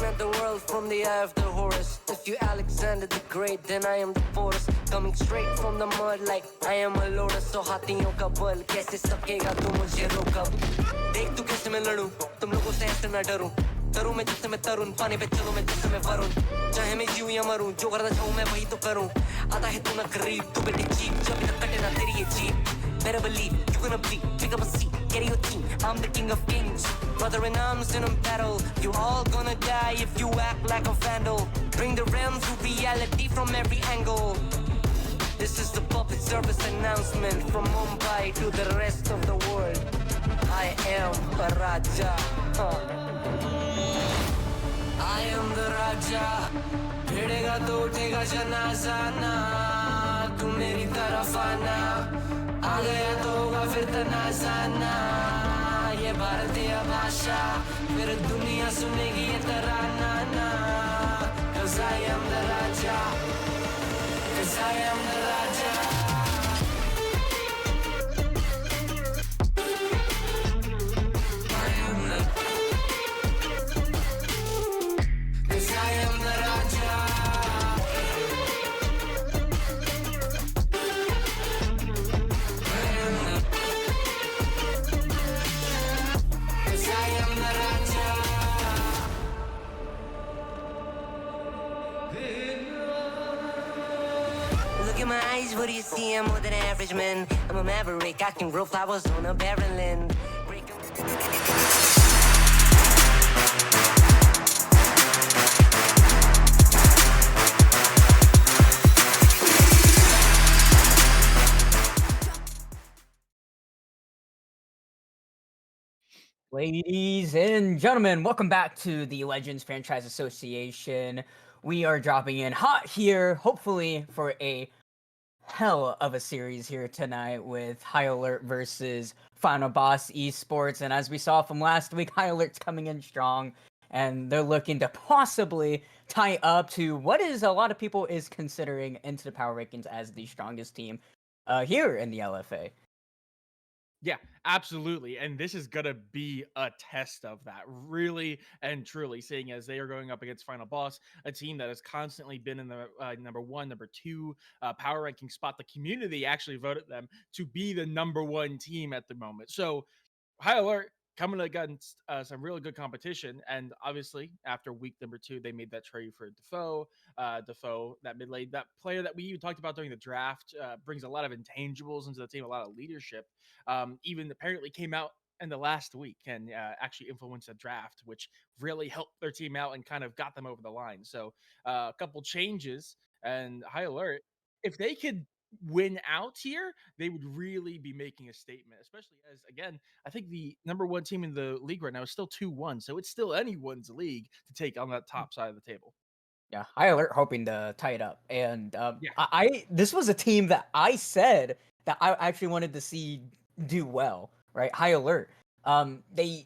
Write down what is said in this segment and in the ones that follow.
At the world from the eye of the Horus. If you Alexander the Great, then I am the Porus. Coming straight from the mud like I am a lotus. So हाथियों का बल कैसे सकेगा तू मुझे रोक अब देख तू कैसे मैं लड़ूं तुम लोगों से ऐसे ना डरूं करूं मैं जिससे मैं तरुण पानी पे चलूं मैं जिससे मैं वरुण चाहे मैं जीऊं या मरूं जो करना चाहूं मैं वही तो करूं आता है तू ना करीब तू बेटी चीप जब तक कटे ना तेरी ये jeep Better believe you're gonna be pick up a seat get your team I'm the king of kings brother in arms in a battle you all gonna die if you act like a vandal bring the realm to reality from every angle this is the public service announcement from Mumbai to the rest of the world I am a Raja I am the Raja भिड़ेगा तो उठेगा जनाजा ना तू मेरी तरफ आना आ गया तो होगा फिर तनाज़ाना ये भारतीय भाषा फिर दुनिया सुनेगी ये तराना ना Cause I am the Raja Cause I am the Raja What do you see? I'm more than average man. I'm a maverick. I can grow flowers on a barren land. Ladies and gentlemen, welcome back to the Legends Franchise Association. We are dropping in hot here, hopefully for a hell of a series here tonight with High Alert versus Final Boss Esports. And as we saw from last week, High Alert's coming in strong, and they're looking to possibly tie up to what is a lot of people is considering into the power rankings as the strongest team here in the LFA. Yeah, absolutely. And this is going to be a test of that, really and truly, seeing as they are going up against Final Boss, a team that has constantly been in the number one, number two power ranking spot. The community actually voted them to be the number one team at the moment. So, High Alert coming against some really good competition. And obviously, after week number 2, they made that trade for Defoe. Defoe, that mid lane, that player that we even talked about during the draft, brings a lot of intangibles into the team, a lot of leadership. Even apparently came out in the last week and actually influenced the draft, which really helped their team out and kind of got them over the line. So a couple changes and High Alert, if they could win out here, they would really be making a statement, especially as, again, I think the number one team in the league right now is still 2-1. So it's still anyone's league to take on that top side of the table. Yeah, High Alert hoping to tie it up. And Yeah. I this was a team that I said that I actually wanted to see do well, right? High Alert. They,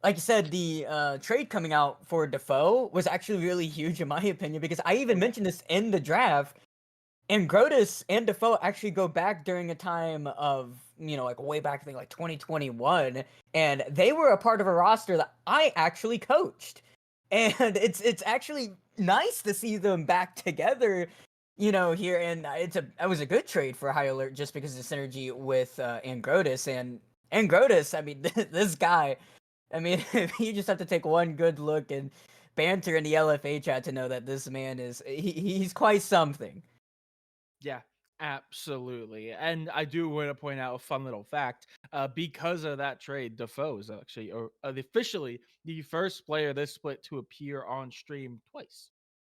like you said, the trade coming out for Defoe was actually really huge in my opinion, because I even mentioned this in the draft. And Grotus and Defoe actually go back during a time of, like way back, I think like 2021, and they were a part of a roster that I actually coached. And it's actually nice to see them back together, here. And it was a good trade for High Alert just because of the synergy with Angrotus and Grotus. I mean, this guy. I mean, you just have to take one good look and banter in the LFA chat to know that this man he's quite something. Yeah, absolutely. And I do want to point out a fun little fact. Because of that trade, Defoe is actually officially the first player this split to appear on stream twice.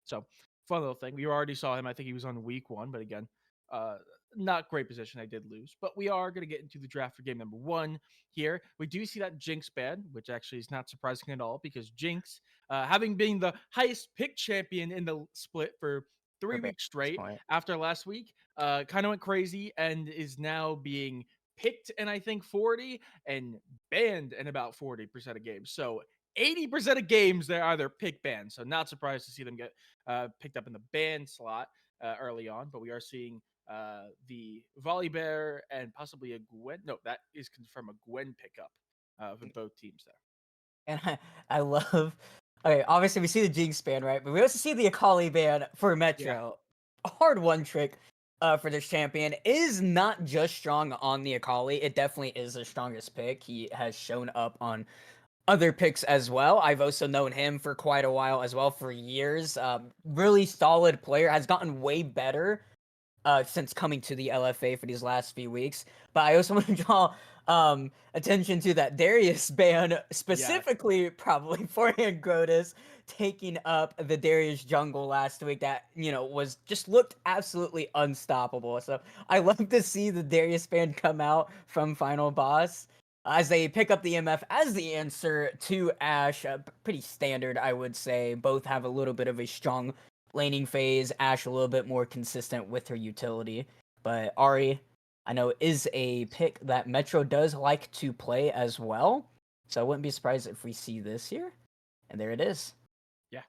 So, fun little thing. We already saw him. I think he was on week one, but again, uh, not great position. I did lose. But we are going to get into the draft for game number one here. We do see that Jinx ban, which actually is not surprising at all because Jinx, having been the highest pick champion in the split for For 3 weeks this straight, point. after last week, kind of went crazy and is now being picked in I think 40 and banned in about 40% of games. So 80% of games they're either pick banned. So not surprised to see them get picked up in the ban slot early on. But we are seeing the Volley Bear and possibly a Gwen. No, that is confirmed a Gwen pickup for both teams there. And I love. Okay, obviously we see the Jinx ban, right? But we also see the Akali ban for Yeah. Metro. A hard one trick for this champion is not just strong on the Akali. It definitely is the strongest pick. He has shown up on other picks as well. I've also known him for quite a while as well, for years. Really solid player. Has gotten way better since coming to the LFA for these last few weeks. But I also want to draw attention to that Darius ban, Yes. specifically probably for Angrotus, taking up the Darius jungle last week that, was just looked absolutely unstoppable. So I love to see the Darius ban come out from Final Boss as they pick up the MF as the answer to Ashe. Pretty standard, I would say. Both have a little bit of a strong laning phase. Ashe a little bit more consistent with her utility. But Ari, I know, is a pick that Metro does like to play as well. So I wouldn't be surprised if we see this here. And there it is. Yeah.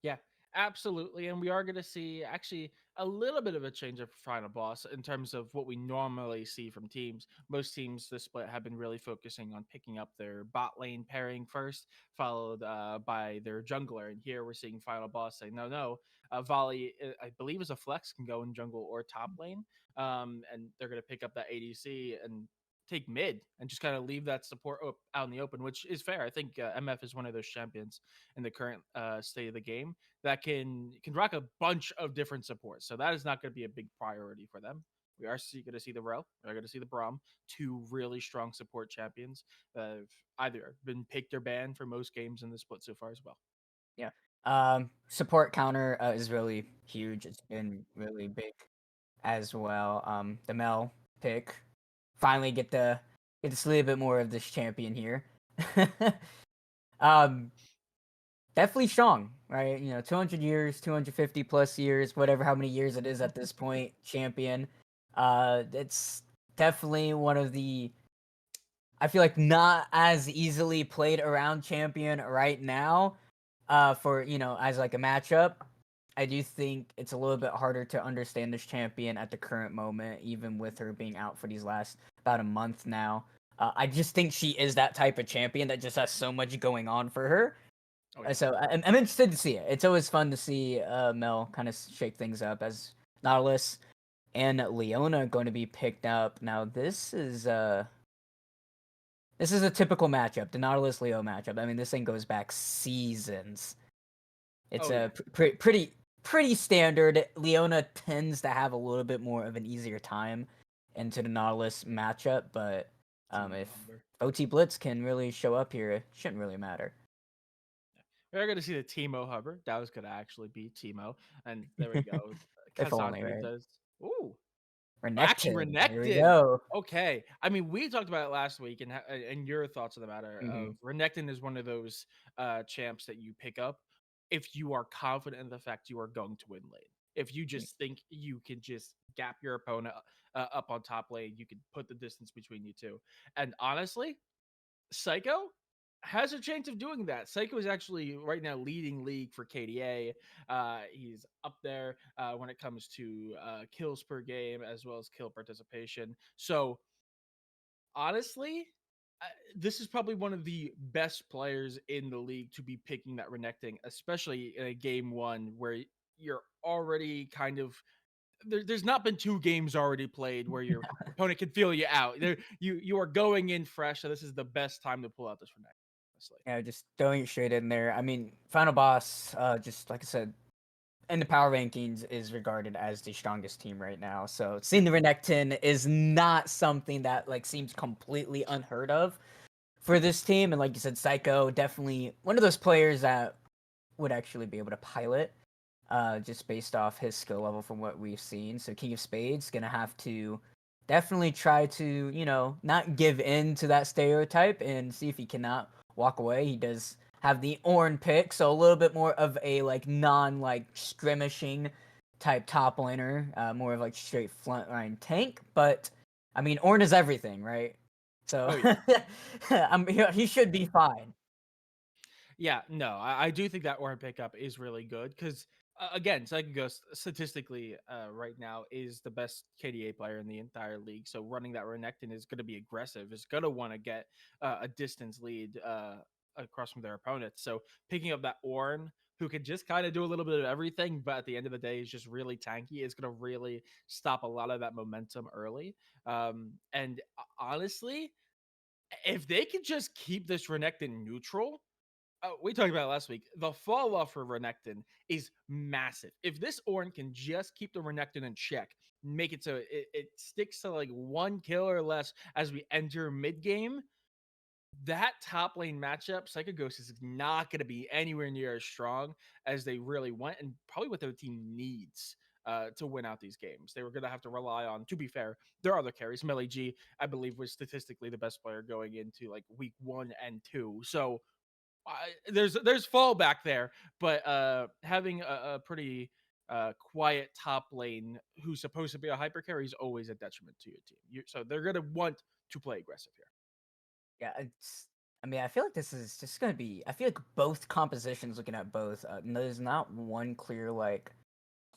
Yeah, absolutely. And we are going to see actually a little bit of a change of final boss in terms of what we normally see from teams. Most teams this split have been really focusing on picking up their bot lane pairing first, followed by their jungler. And here we're seeing final boss say, no, Volley, I believe, is a flex, can go in jungle or top lane. And they're going to pick up that ADC and take mid and just kind of leave that support out in the open, which is fair. I think MF is one of those champions in the current state of the game that can rock a bunch of different supports. So that is not going to be a big priority for them. We are going to see the Rel, we're going to see the Braum, two really strong support champions that have either been picked or banned for most games in the split so far as well. Yeah. Support counter is really huge. It's been really big as well. The Mel pick. Finally get to see a little bit more of this champion here. um Definitely strong, right? 200 years, 250 plus years, whatever, how many years it is at this point, champion. It's definitely one of the, I feel like, not as easily played around champion right now. For, as like a matchup. I do think it's a little bit harder to understand this champion at the current moment, even with her being out for these last about a month now. I just think she is that type of champion that just has so much going on for her. Oh yeah. So I'm interested to see it. It's always fun to see Mel kind of shake things up as Nautilus and Leona going to be picked up. Now this is a typical matchup, the Nautilus Leo matchup. I mean, this thing goes back seasons. It's Oh a yeah. pretty standard. Leona tends to have a little bit more of an easier time into the Nautilus matchup, but Timo if Humber. OT Blitz can really show up here, it shouldn't really matter. We're going to see the Timo Hubbard. That was going to actually be Timo. And there we go. If only, Cassandra right? does. Ooh, actually Renekton. There we Renekton. go. Okay. I mean, we talked about it last week and your thoughts on the matter Hmm. of Renekton is one of those champs that you pick up if you are confident in the fact you are going to win lane. If you just think you can just gap your opponent up on top lane, you can put the distance between you two. And honestly, Psycho has a chance of doing that. Psycho is actually right now leading league for KDA. He's up there when it comes to kills per game as well as kill participation. So honestly, this is probably one of the best players in the league to be picking that Renekton, especially in a game one where you're already kind of there's not been two games already played where your opponent can feel you out. You are going in fresh, so this is the best time to pull out this Renekton. Honestly. Yeah, just throwing it straight in there. I mean, Final Boss, just like I said, in the power rankings is regarded as the strongest team right now. So seeing the Renekton is not something that like seems completely unheard of for this team. And like you said, Psycho definitely one of those players that would actually be able to pilot, just based off his skill level from what we've seen. So King of Spades gonna have to definitely try to, not give in to that stereotype and see if he cannot walk away. He does have the Ornn pick, so a little bit more of a like non like skirmishing type top laner, more of like straight frontline tank. But I mean, Ornn is everything, right? So Oh yeah. he should be fine. Yeah, no, I do think that Ornn pickup is really good because again, Psychic Ghost statistically right now is the best KDA player in the entire league. So running that Renekton is going to be aggressive. Is going to want to get a distance lead across from their opponents. So picking up that Ornn, who can just kind of do a little bit of everything, but at the end of the day is just really tanky, is going to really stop a lot of that momentum early. And honestly, if they can just keep this Renekton neutral, we talked about it last week. The fall off for Renekton is massive. If this Ornn can just keep the Renekton in check, make it so it sticks to like one kill or less as we enter mid game, that top lane matchup, Psycho Ghost is not going to be anywhere near as strong as they really want, and probably what their team needs to win out these games. They were going to have to rely on, to be fair, their other carries. Melee G, I believe, was statistically the best player going into like week 1 and 2. So there's fallback there, but having a pretty quiet top lane who's supposed to be a hyper carry is always a detriment to your team. So they're gonna want to play aggressive here. Yeah, I mean, I feel like this is just gonna be. I feel like both compositions, looking at both, there's not one clear like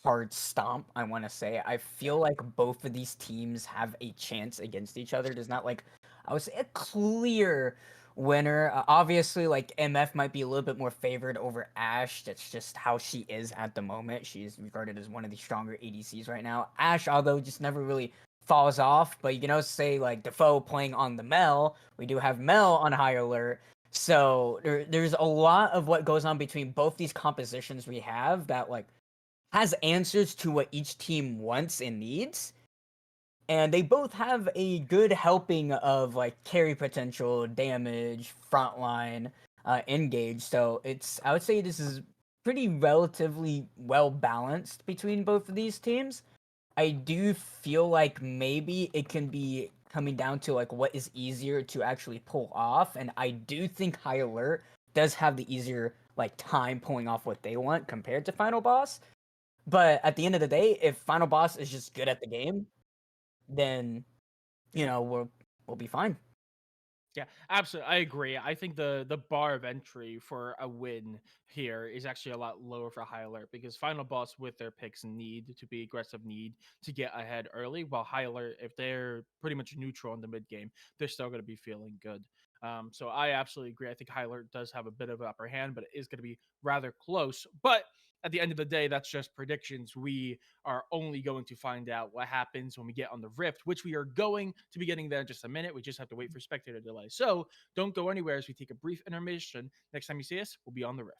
hard stomp. I want to say. I Yeah. feel like both of these teams have a chance against each other. There's not like I would say a clear winner. Obviously, like MF might be a little bit more favored over Ash. That's just how she is at the moment. She's regarded as one of the stronger ADCs right now. Ash, although just never really falls off, but you can also say like Defoe playing on the Mel. We do have Mel on high alert. So there's a lot of what goes on between both these compositions we have that like has answers to what each team wants and needs. And they both have a good helping of like carry potential, damage, frontline, engage. So I would say this is pretty relatively well balanced between both of these teams. I do feel like maybe it can be coming down to like what is easier to actually pull off, and I do think High Alert does have the easier like time pulling off what they want compared to Final Boss. But at the end of the day, if Final Boss is just good at the game, then we'll be fine. Yeah, absolutely. I agree. I think the bar of entry for a win here is actually a lot lower for High Alert because Final Boss with their picks need to be aggressive, need to get ahead early. While High Alert, if they're pretty much neutral in the mid game, they're still going to be feeling good. So I absolutely agree. I think High Alert does have a bit of an upper hand, but it is going to be rather close. But at the end of the day, that's just predictions. We are only going to find out what happens when we get on the Rift, which we are going to be getting there in just a minute. We just have to wait for spectator delay. So don't go anywhere as we take a brief intermission. Next time you see us, we'll be on the Rift.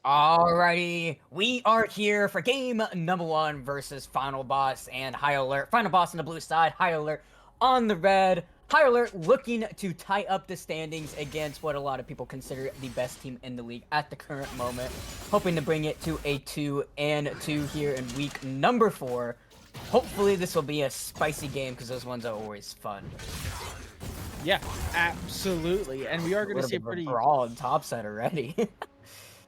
Alrighty, we are here for game number 1 versus Final Boss and High Alert. Final Boss on the blue side, High Alert on the red. High Alert looking to tie up the standings against what a lot of people consider the best team in the league at the current moment. Hoping to bring it to a 2-2 here in week number 4. Hopefully this will be a spicy game because those ones are always fun. Yeah, absolutely. And we are going to see a pretty brawl on top side already.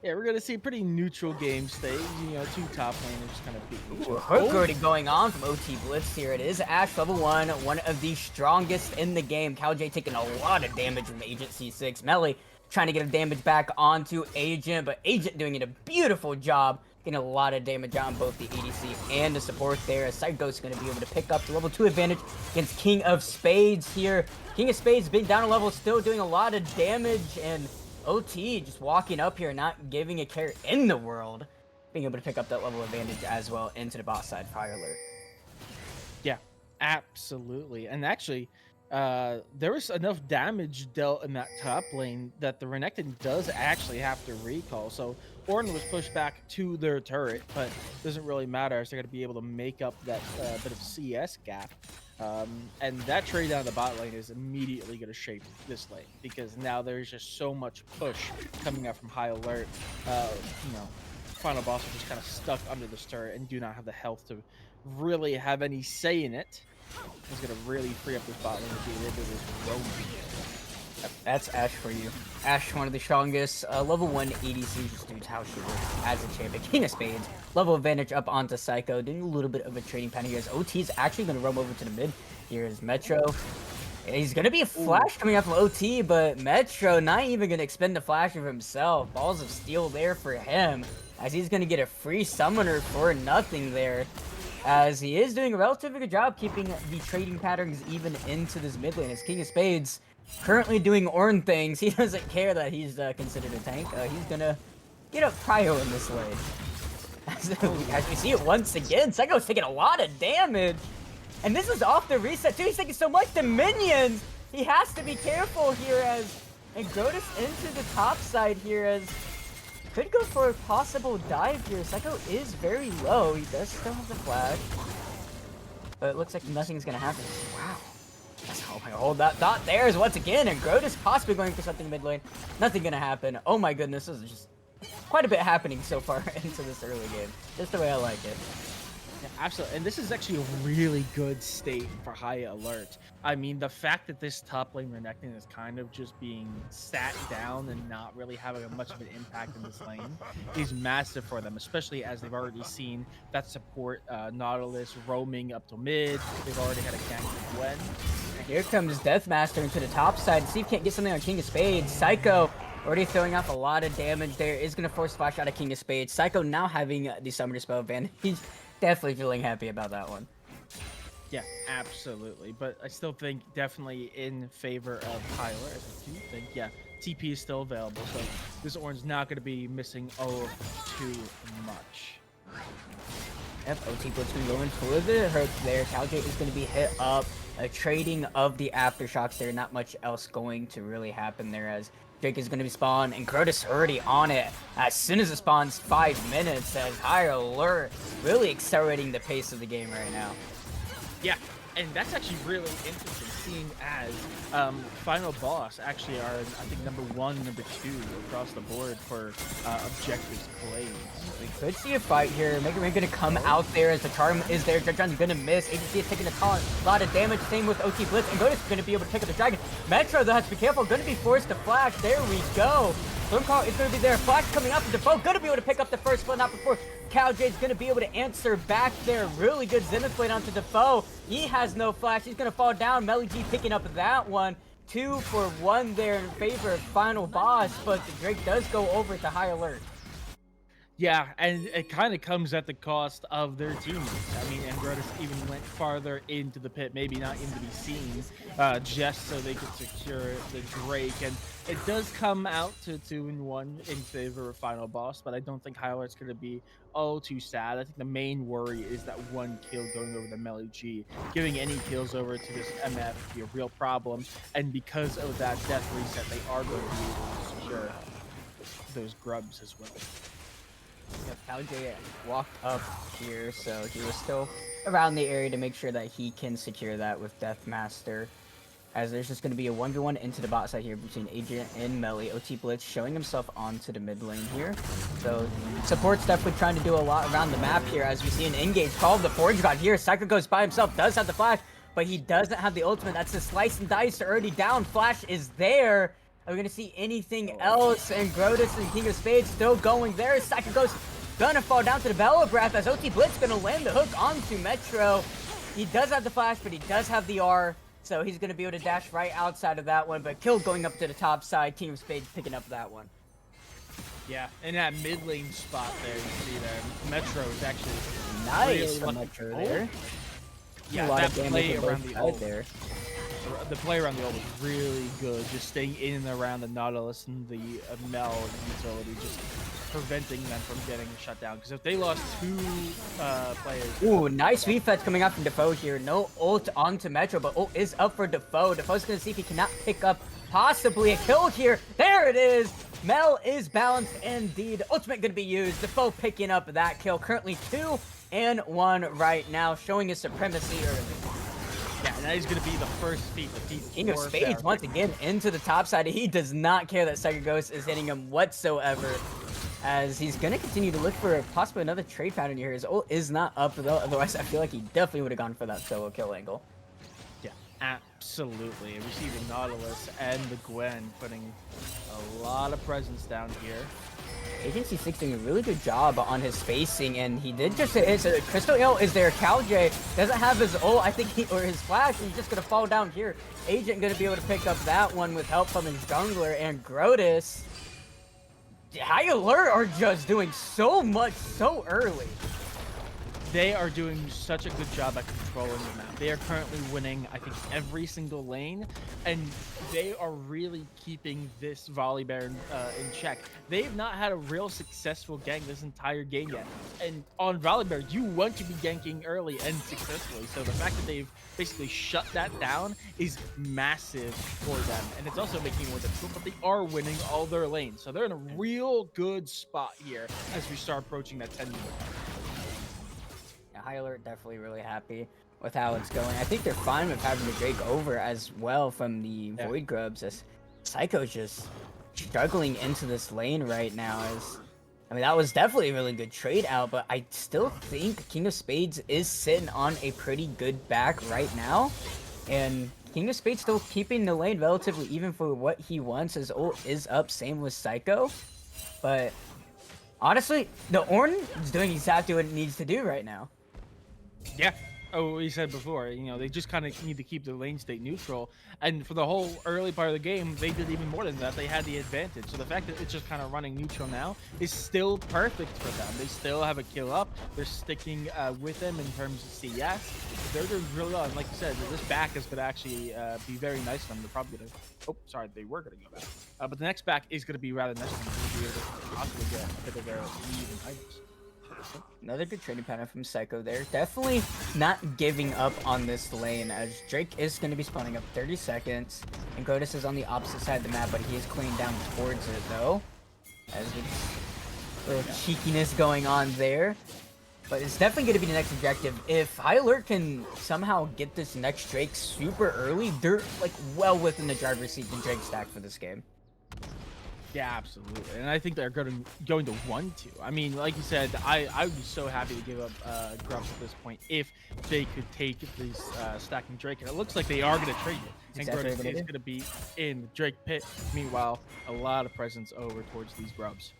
Yeah, we're gonna see a pretty neutral game state. You know, 2 top laners just kind of beating each other. Hook already going on from OT Blitz here. It is Ashe level 1, one of the strongest in the game. CalJ taking a lot of damage from Agent C6. Melee trying to get a damage back onto Agent, but Agent doing a beautiful job getting a lot of damage on both the ADC and the support there. As Psycho's going to be able to pick up the level 2 advantage against King of Spades here. King of Spades being down a level, still doing a lot of damage, and OT just walking up here, not giving a care in the world, being able to pick up that level advantage as well into the bot side Fire Alert. Yeah, absolutely. And actually, there was enough damage dealt in that top lane that the Renekton does actually have to recall. So Ornn was pushed back to their turret, but doesn't really matter as they're going to be able to make up that bit of CS gap. And that trade down the bot lane is immediately going to shape this lane because now there's just so much push coming out from High Alert. You know, Final Boss are just kind of stuck under the turret and do not have the health to really have any say in it. It's going to really free up this bot lane to be able to do this roaming. That's Ashe for you. Ashe, one of the strongest level 1 ADC, just dudes how she works as a champion. King of Spades, level advantage up onto Psycho, doing a little bit of a trading pattern here as OT is actually going to roam over to the mid. Here is Metro. He's going to be a flash coming out from OT, but Metro not even going to expend the flash of himself. Balls of Steel there for him, as he's going to get a free summoner for nothing there. As he is doing a relatively good job keeping the trading patterns even into this mid lane. As King of Spades currently doing Ornn things, he doesn't care that he's considered a tank. He's gonna get a prio in this lane. As we see it once again, Psycho's taking a lot of damage. And this is off the reset too. He's taking so much to minions. He has to be careful here and Grotus into the top side here as could go for a possible dive here. Psycho is very low. He does still have the flash. But it looks like nothing's gonna happen. Wow. Oh my, hold that thought there's once again, and Grotus possibly going for something mid lane. Nothing gonna happen. Oh my goodness, this is just quite a bit happening so far into this early game. Just the way I like it. Yeah, absolutely. And this is actually a really good state for High Alert. I mean, the fact that this top lane Renekton is kind of just being sat down and not really having much of an impact in this lane is massive for them, especially as they've already seen that support Nautilus roaming up to mid. They've already had a gank with Gwen. Here comes Deathmaster into the top side. See if he can't get something on King of Spades. Psycho already throwing off a lot of damage there. Is going to force flash out of King of Spades. Psycho now having the Summoner Spell advantage. He's definitely feeling happy about that one. Yeah, absolutely. But I still think definitely in favor of High Alert. I do think, yeah, TP is still available. So this Ornn's not going to be missing too much. Yep, OT Blitz going to go in for the hurt there. CalJ is going to be hit up. A trading of the aftershocks there. Not much else going to really happen there as Drake is going to be spawned and Grotus already on it. As soon as it spawns, 5 minutes as High Alert really accelerating the pace of the game right now. Yeah, and that's actually really interesting, seeing as Final Boss actually are, I think, number 1, number 2 across the board for objectives played. We could see a fight here. Mega Man gonna come out there as the charm is there. John's gonna miss. ADC is taking a lot of damage. Same with OT Blitz. And Godus is gonna be able to pick up the dragon. Metro though has to be careful. Gonna be forced to flash. There we go. Stormcall is gonna be there. Flash coming up. Defoe gonna be able to pick up the first split. Not before CalJ's gonna be able to answer back there. Really good Zenith Blade onto Defoe. He has no flash. He's gonna fall down. Melly G picking up that one. 2 for 1 there in favor of Final Boss. But the Drake does go over to High Alert. Yeah, and it kind of comes at the cost of their teammates. I mean, Androtis even went farther into the pit, maybe not in to be seen, just so they could secure the Drake. And it does come out to 2-1 in favor of Final Boss, but I don't think High Alert's going to be too sad. I think the main worry is that 1 kill going over the Melee G. Giving any kills over to this MF would be a real problem, and because of that death reset, they are going to be able to secure those grubs as well. Calj walked up here, so he was still around the area to make sure that he can secure that with Deathmaster. As there's just going to be a 1v1 into the bot side here between Agent and Melly. OT Blitz showing himself onto the mid lane here. So support's definitely trying to do a lot around the map here as we see an engage called the Forge God here. Psycho goes by himself, does have the flash, but he doesn't have the ultimate. That's the slice and dice already down. Flash is there. Are we going to see anything else? And Grotus and King of Spades still going there. Psycho goes gonna fall down to the Bellow Breath as OT Blitz gonna land the hook onto Metro. He does have the flash, but he does have the R. So he's going to be able to dash right outside of that one, but Kill going up to the top side. King of Spades picking up that one. Yeah, in that mid lane spot there, you see there, Metro is actually nice from Metro there. Yeah, that play around the ult there. The play around the ult was really good, just staying in and around the Nautilus and the Mel utility, just preventing them from getting shut down. Because if they lost 2 players... Ooh, nice refetch coming out from Defoe here. No ult onto Metro, but ult is up for Defoe. Defoe's going to see if he cannot pick up possibly a kill here. There it is! Mel is balanced indeed. Ultimate going to be used. Defoe picking up that kill. Currently 2 and 1 right now, showing his supremacy early. Yeah, that is going to be the first feat. King of Spades once again into the top side. He does not care that Psycho Ghost is hitting him whatsoever, as he's going to continue to look for possibly another trade pattern here. His ult is not up, though. Otherwise, I feel like he definitely would have gone for that solo kill angle. Yeah, absolutely. Receiving Nautilus and the Gwen, putting a lot of presence down here. Agency 6 doing a really good job on his spacing, and he did just hit so Crystal Ale is there. Calj doesn't have his ult, I think, or his flash. He's just going to fall down here. Agent going to be able to pick up that one with help from his jungler, and Grotus. High Alert are just doing so much so early. They are doing such a good job at controlling the map. They are currently winning, I think, every single lane, and they are really keeping this Volley Baron in check. They've not had a real successful gank this entire game yet. And on Volley Baron, you want to be ganking early and successfully. So the fact that they've basically shut that down is massive for them. And it's also making it more difficult, but they are winning all their lanes. So they're in a real good spot here as we start approaching that 10-minute mark. High Alert definitely really happy with how it's going. I think they're fine with having the Drake over as well from the Void Grubs, as Psycho's just struggling into this lane right now. I mean, that was definitely a really good trade out, but I still think King of Spades is sitting on a pretty good back right now. And King of Spades still keeping the lane relatively even for what he wants. His ult is up, same with Psycho. But honestly, the Ornn is doing exactly what it needs to do right now. Yeah. Oh, we said before, you know, they just kind of need to keep the lane state neutral. And for the whole early part of the game, they did even more than that. They had the advantage. So the fact that it's just kind of running neutral now is still perfect for them. They still have a kill up. They're sticking with them in terms of CS. They're doing really well. And like you said, this back is going to actually be very nice for them. They're probably going to... Oh, sorry, they were going to go back. But the next back is going to be rather nice for them. They'll be able to possibly get a bit of their lead and items. Another good trading pattern from Psycho there. Definitely not giving up on this lane, as Drake is going to be spawning up 30 seconds. And Grotus is on the opposite side of the map, but he is cleaning down towards it, though. As a little cheekiness going on there. But it's definitely going to be the next objective. If High Alert can somehow get this next Drake super early, they're like well within the driver's seat in Drake stack for this game. Yeah, absolutely. And I think they're going to 1-2. I mean, like you said, I would be so happy to give up Grubs at this point if they could take this stacking Drake. And it looks like they are going to trade it. And Grubs is going to be in the Drake pit. Meanwhile, a lot of presence over towards these Grubs.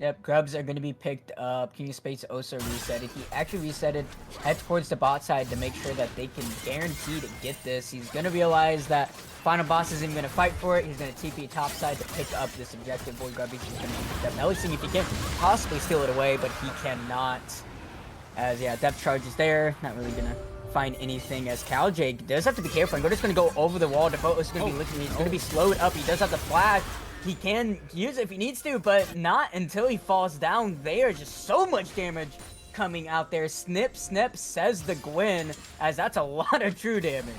Yep, Grubs are going to be picked up. King of Spades also resetted. He actually resetted, head towards the bot side to make sure that they can guarantee to get this. He's going to realize that final boss isn't even going to fight for it. He's going to TP top side to pick up this objective. Void Grubby is going to be picked up. Now, seeing if he can possibly steal it away, but he cannot. As, yeah, depth charge is there. Not really going to find anything, as Calj does have to be careful. We're just going to go over the wall. Defoe is going to be looking. He's going to be slowed up. He does have the flash. He can use it if he needs to, but not until he falls down there. Just so much damage coming out there. Snip, snip, says the Gwen, as that's a lot of true damage.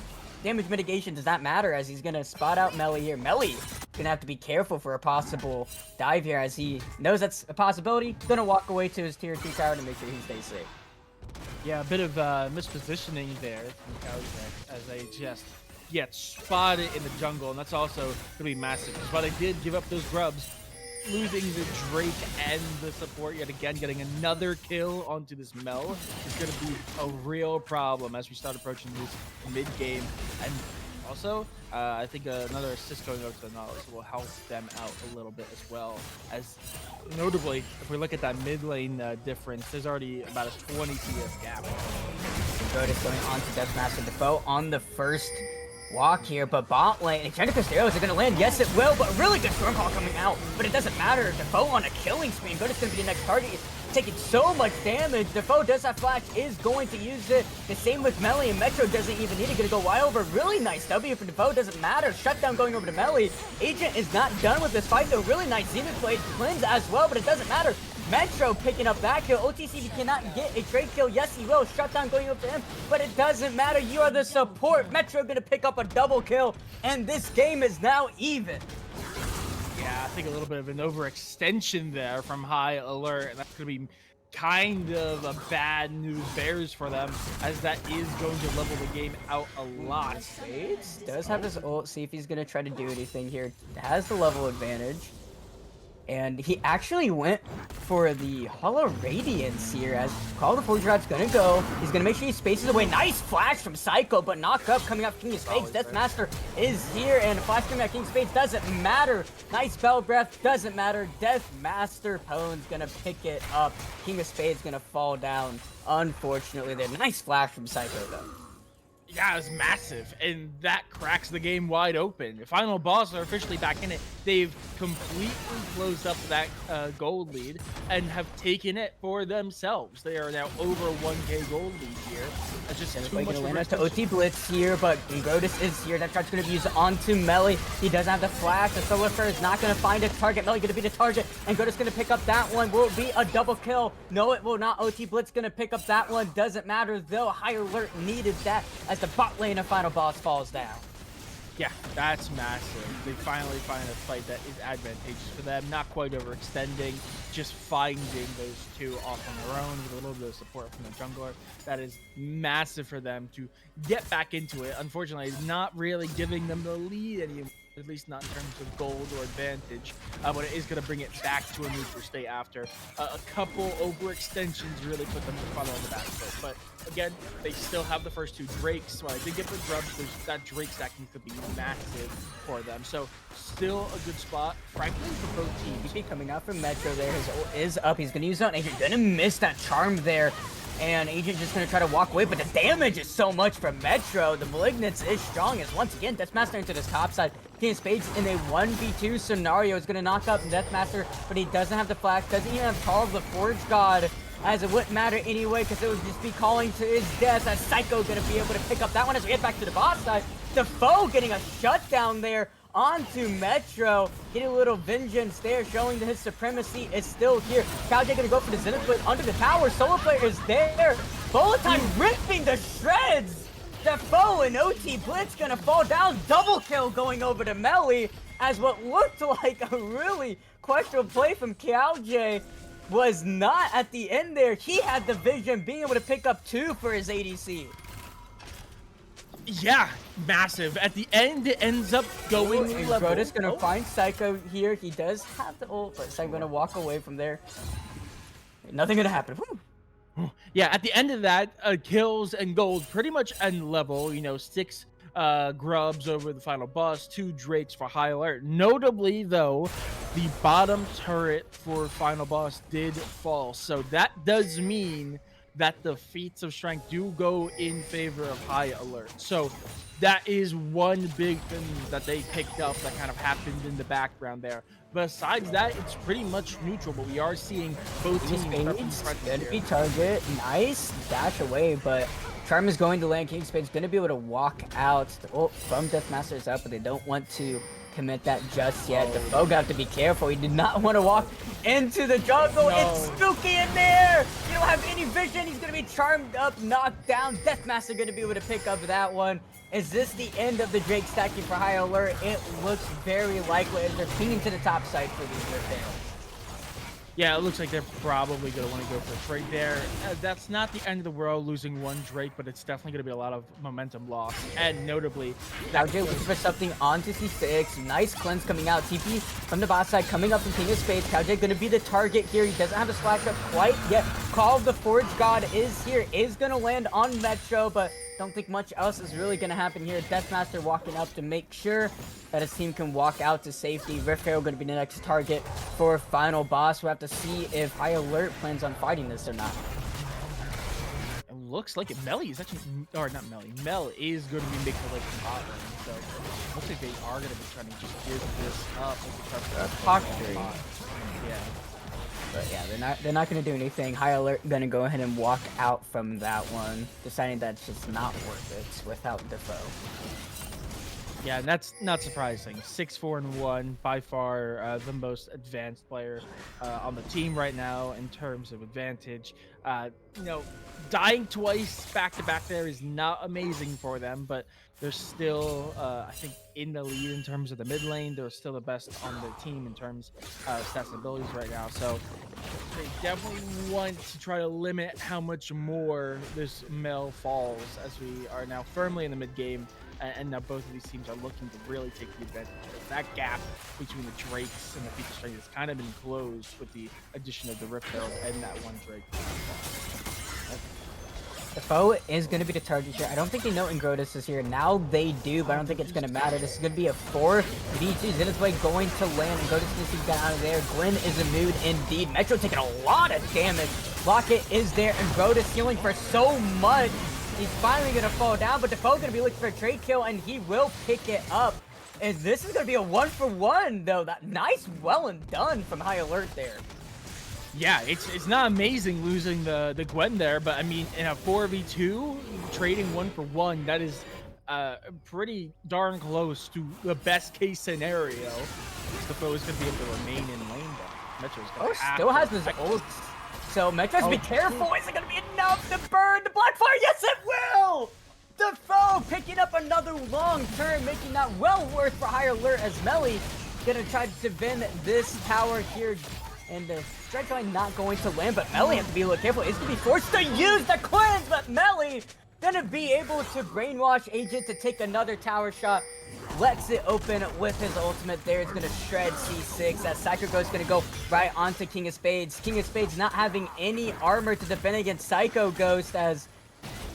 damage mitigation does not matter as he's gonna spot out Melly here. Melly gonna have to be careful for a possible dive here as he knows that's a possibility. Gonna walk away to his tier 2 tower to make sure he stays safe. Yeah, a bit of mispositioning there from Kowzek as they just get spotted in the jungle, and that's also going to be massive. Because while they did give up those grubs, losing the Drake and the support yet again, getting another kill onto this Mel is going to be a real problem as we start approaching this mid-game. And also, I think another assist going over to the Nautilus will help them out a little bit as well. As notably, if we look at that mid lane difference, there's already about a 20 CS gap. Good is going on to Deathmaster Defoe on the first walk here, but bot lane, Enchanted arrows are going to land. Yes, it will, but really good storm call coming out. But it doesn't matter. Defoe on a killing spree. Good is going to be the next target. He's taking so much damage. Defoe does have flash, is going to use it. The same with Melly, and Metro doesn't even need it. Going to go wide over. Really nice W for Defoe. Doesn't matter. Shutdown going over to Melly. Agent is not done with this fight, though. Really nice Zenith play. Cleanse as well, but it doesn't matter. Metro picking up that kill. OTC cannot get a trade kill. Yes, he will. Shutdown going up to him, but it doesn't matter. You are the support. Metro going to pick up a double kill, and this game is now even. Yeah, I think a little bit of an overextension there from High Alert, and that's going to be kind of a bad news bears for them, as that is going to level the game out a lot. Spades does have his ult. See if he's going to try to do anything here. Has the level advantage. And he actually went for the Hollow Radiance here as Call of the Forge Drop's gonna go. He's gonna make sure he spaces away. Nice flash from Psycho, but knock up coming off King of Spades. Deathmaster is here, and flash coming at King of Spades doesn't matter. Nice Bell Breath doesn't matter. Deathmaster Pone's gonna pick it up. King of Spades gonna fall down, unfortunately there. Nice flash from Psycho though. Yeah, it was massive, and that cracks the game wide open. The final boss are officially back in it. They've completely closed up that gold lead and have taken it for themselves. They are now over 1k gold lead here. That's just too much land us to OT Blitz here, but Ingrotus is here. That shot's going to be used onto Melly. He doesn't have the flash. The Solar Flare is not going to find a target. Melly going to be the target, and Ingrotus going to pick up that one. Will it be a double kill? No, it will not. OT Blitz going to pick up that one. Doesn't matter, though. High Alert needed that as the bot lane of final boss falls down. Yeah, that's massive. They finally find a fight that is advantageous for them. Not quite overextending, just finding those two off on their own with a little bit of support from the jungler. That is massive for them to get back into it. Unfortunately, it's not really giving them the lead anymore, at least not in terms of gold or advantage, but it is going to bring it back to a neutral state after a couple overextensions really put them further on the back foot. But again, they still have the first two Drakes. While they did get the grubs, that Drake stacking could be massive for them. So still a good spot, frankly, for both teams. TP coming out from Metro there. His ult is up. He's going to use it on Agent. Going to miss that charm there. And Agent just going to try to walk away, but the damage is so much from Metro. The Malignance is strong as once again, Deathmaster into this top side. King of Spades in a 1v2 scenario is going to knock up Deathmaster, but he doesn't have the flash, doesn't even have Call of the Forge God, as it wouldn't matter anyway, because it would just be calling to his death, as Psycho going to be able to pick up that one as we get back to the bot side. Defoe getting a shutdown there onto Metro, getting a little vengeance there, showing that his supremacy is still here. Kowjay gonna go for the Zenith Blade under the tower. Solar Flare is there. Bullet Time ripping the shreds. Defoe and OT Blitz gonna fall down. Double kill going over to Melly, as what looked like a really questionable play from Kowjay was not at the end there. He had the vision, being able to pick up 2 for his ADC. Yeah, massive. At the end, it ends up going level. Broda's gonna find Psycho here. He does have the ult, but Psycho gonna walk away from there. Nothing gonna happen. Whew. Yeah, at the end of that, kills and gold pretty much end level. You know, 6 grubs over the final boss, 2 Drakes for High Alert. Notably, though, the bottom turret for final boss did fall. So that does mean that the feats of strength do go in favor of High Alert. So that is one big thing that they picked up that kind of happened in the background there. Besides that, it's pretty much neutral, but we are seeing both teams Enemy target, nice dash away, but Charm is going to land. King of Spades going to be able to walk out from Deathmaster's up, but they don't want to commit that just yet. Defoe got to be careful. He did not want to walk into the jungle. No. It's spooky in there. You don't have any vision. He's going to be charmed up, knocked down. Deathmaster going to be able to pick up that one. Is this the end of the Drake stacking for High Alert? It looks very likely as they're pinging to the top side for these Rift. Yeah, it looks like they're probably going to want to go for a trade there. That's not the end of the world losing one Drake, but it's definitely going to be a lot of momentum loss. And notably, Jay looking for something onto C6. Nice cleanse coming out. TP from the bot side coming up from King of Spades. Jay going to be the target here. He doesn't have a slash up quite yet. Call of the Forge God is here. Is going to land on Metro, but don't think much else is really going to happen here. Deathmaster walking up to make sure that his team can walk out to safety. Rift Herald going to be the next target for final boss. We'll have to see if High Alert plans on fighting this or not. it looks like it. Melly is actually, or not Melly, Mel is going to be making like a bot lane. So it looks like they are going to be trying to just give this up. Yeah. But yeah, they're not going to do anything. High Alert going to go ahead and walk out from that one, deciding that it's just not worth it without Defoe. Yeah, and that's not surprising. 6-4-1, by far the most advanced player on the team right now in terms of advantage. You know, dying twice back to back there is not amazing for them, but they're still, I think, in the lead in terms of the mid lane. They're still the best on the team in terms of stats and abilities right now. So they definitely want to try to limit how much more this Mel falls, as we are now firmly in the mid game. And now both of these teams are looking to really take the advantage of that gap between the Drakes and the Feature Strength has kind of been closed with the addition of the Rift Herald and that one Drake. Defoe is going to be the target here. I don't think they know Ingrotus is here. Now they do, but I don't think it's going to matter. This is going to be a 4v2. Zenith's going to land. Ingrotus is going to get out of there. Gwen is a mood indeed. Metro taking a lot of damage. Locket is there. Ingrotus healing for so much. He's finally going to fall down, but Defoe going to be looking for a trade kill, and he will pick it up. And this is going to be a 1-for-1, though. That nice, well and done from High Alert there. Yeah, it's not amazing losing the Gwen there, but I mean, in a 4v2, trading 1-for-1, that is pretty darn close to the best case scenario. Defoe is going to be able to remain in lane, though. Metro's going to still has his ult. So Metros, be careful. Is it going to be enough to burn the Blackfire? Yes, it will! Defoe picking up another long turn, making that well worth for High Alert as Melly going to try to defend this tower here. And the strike line not going to land, but Melly has to be a little careful. He's going to be forced to use the cleanse, but Melly going to be able to brainwash Agent to take another tower shot. Lets it open with his ultimate there. It's going to shred C6 as Psycho Ghost going to go right onto King of Spades. King of Spades not having any armor to defend against Psycho Ghost as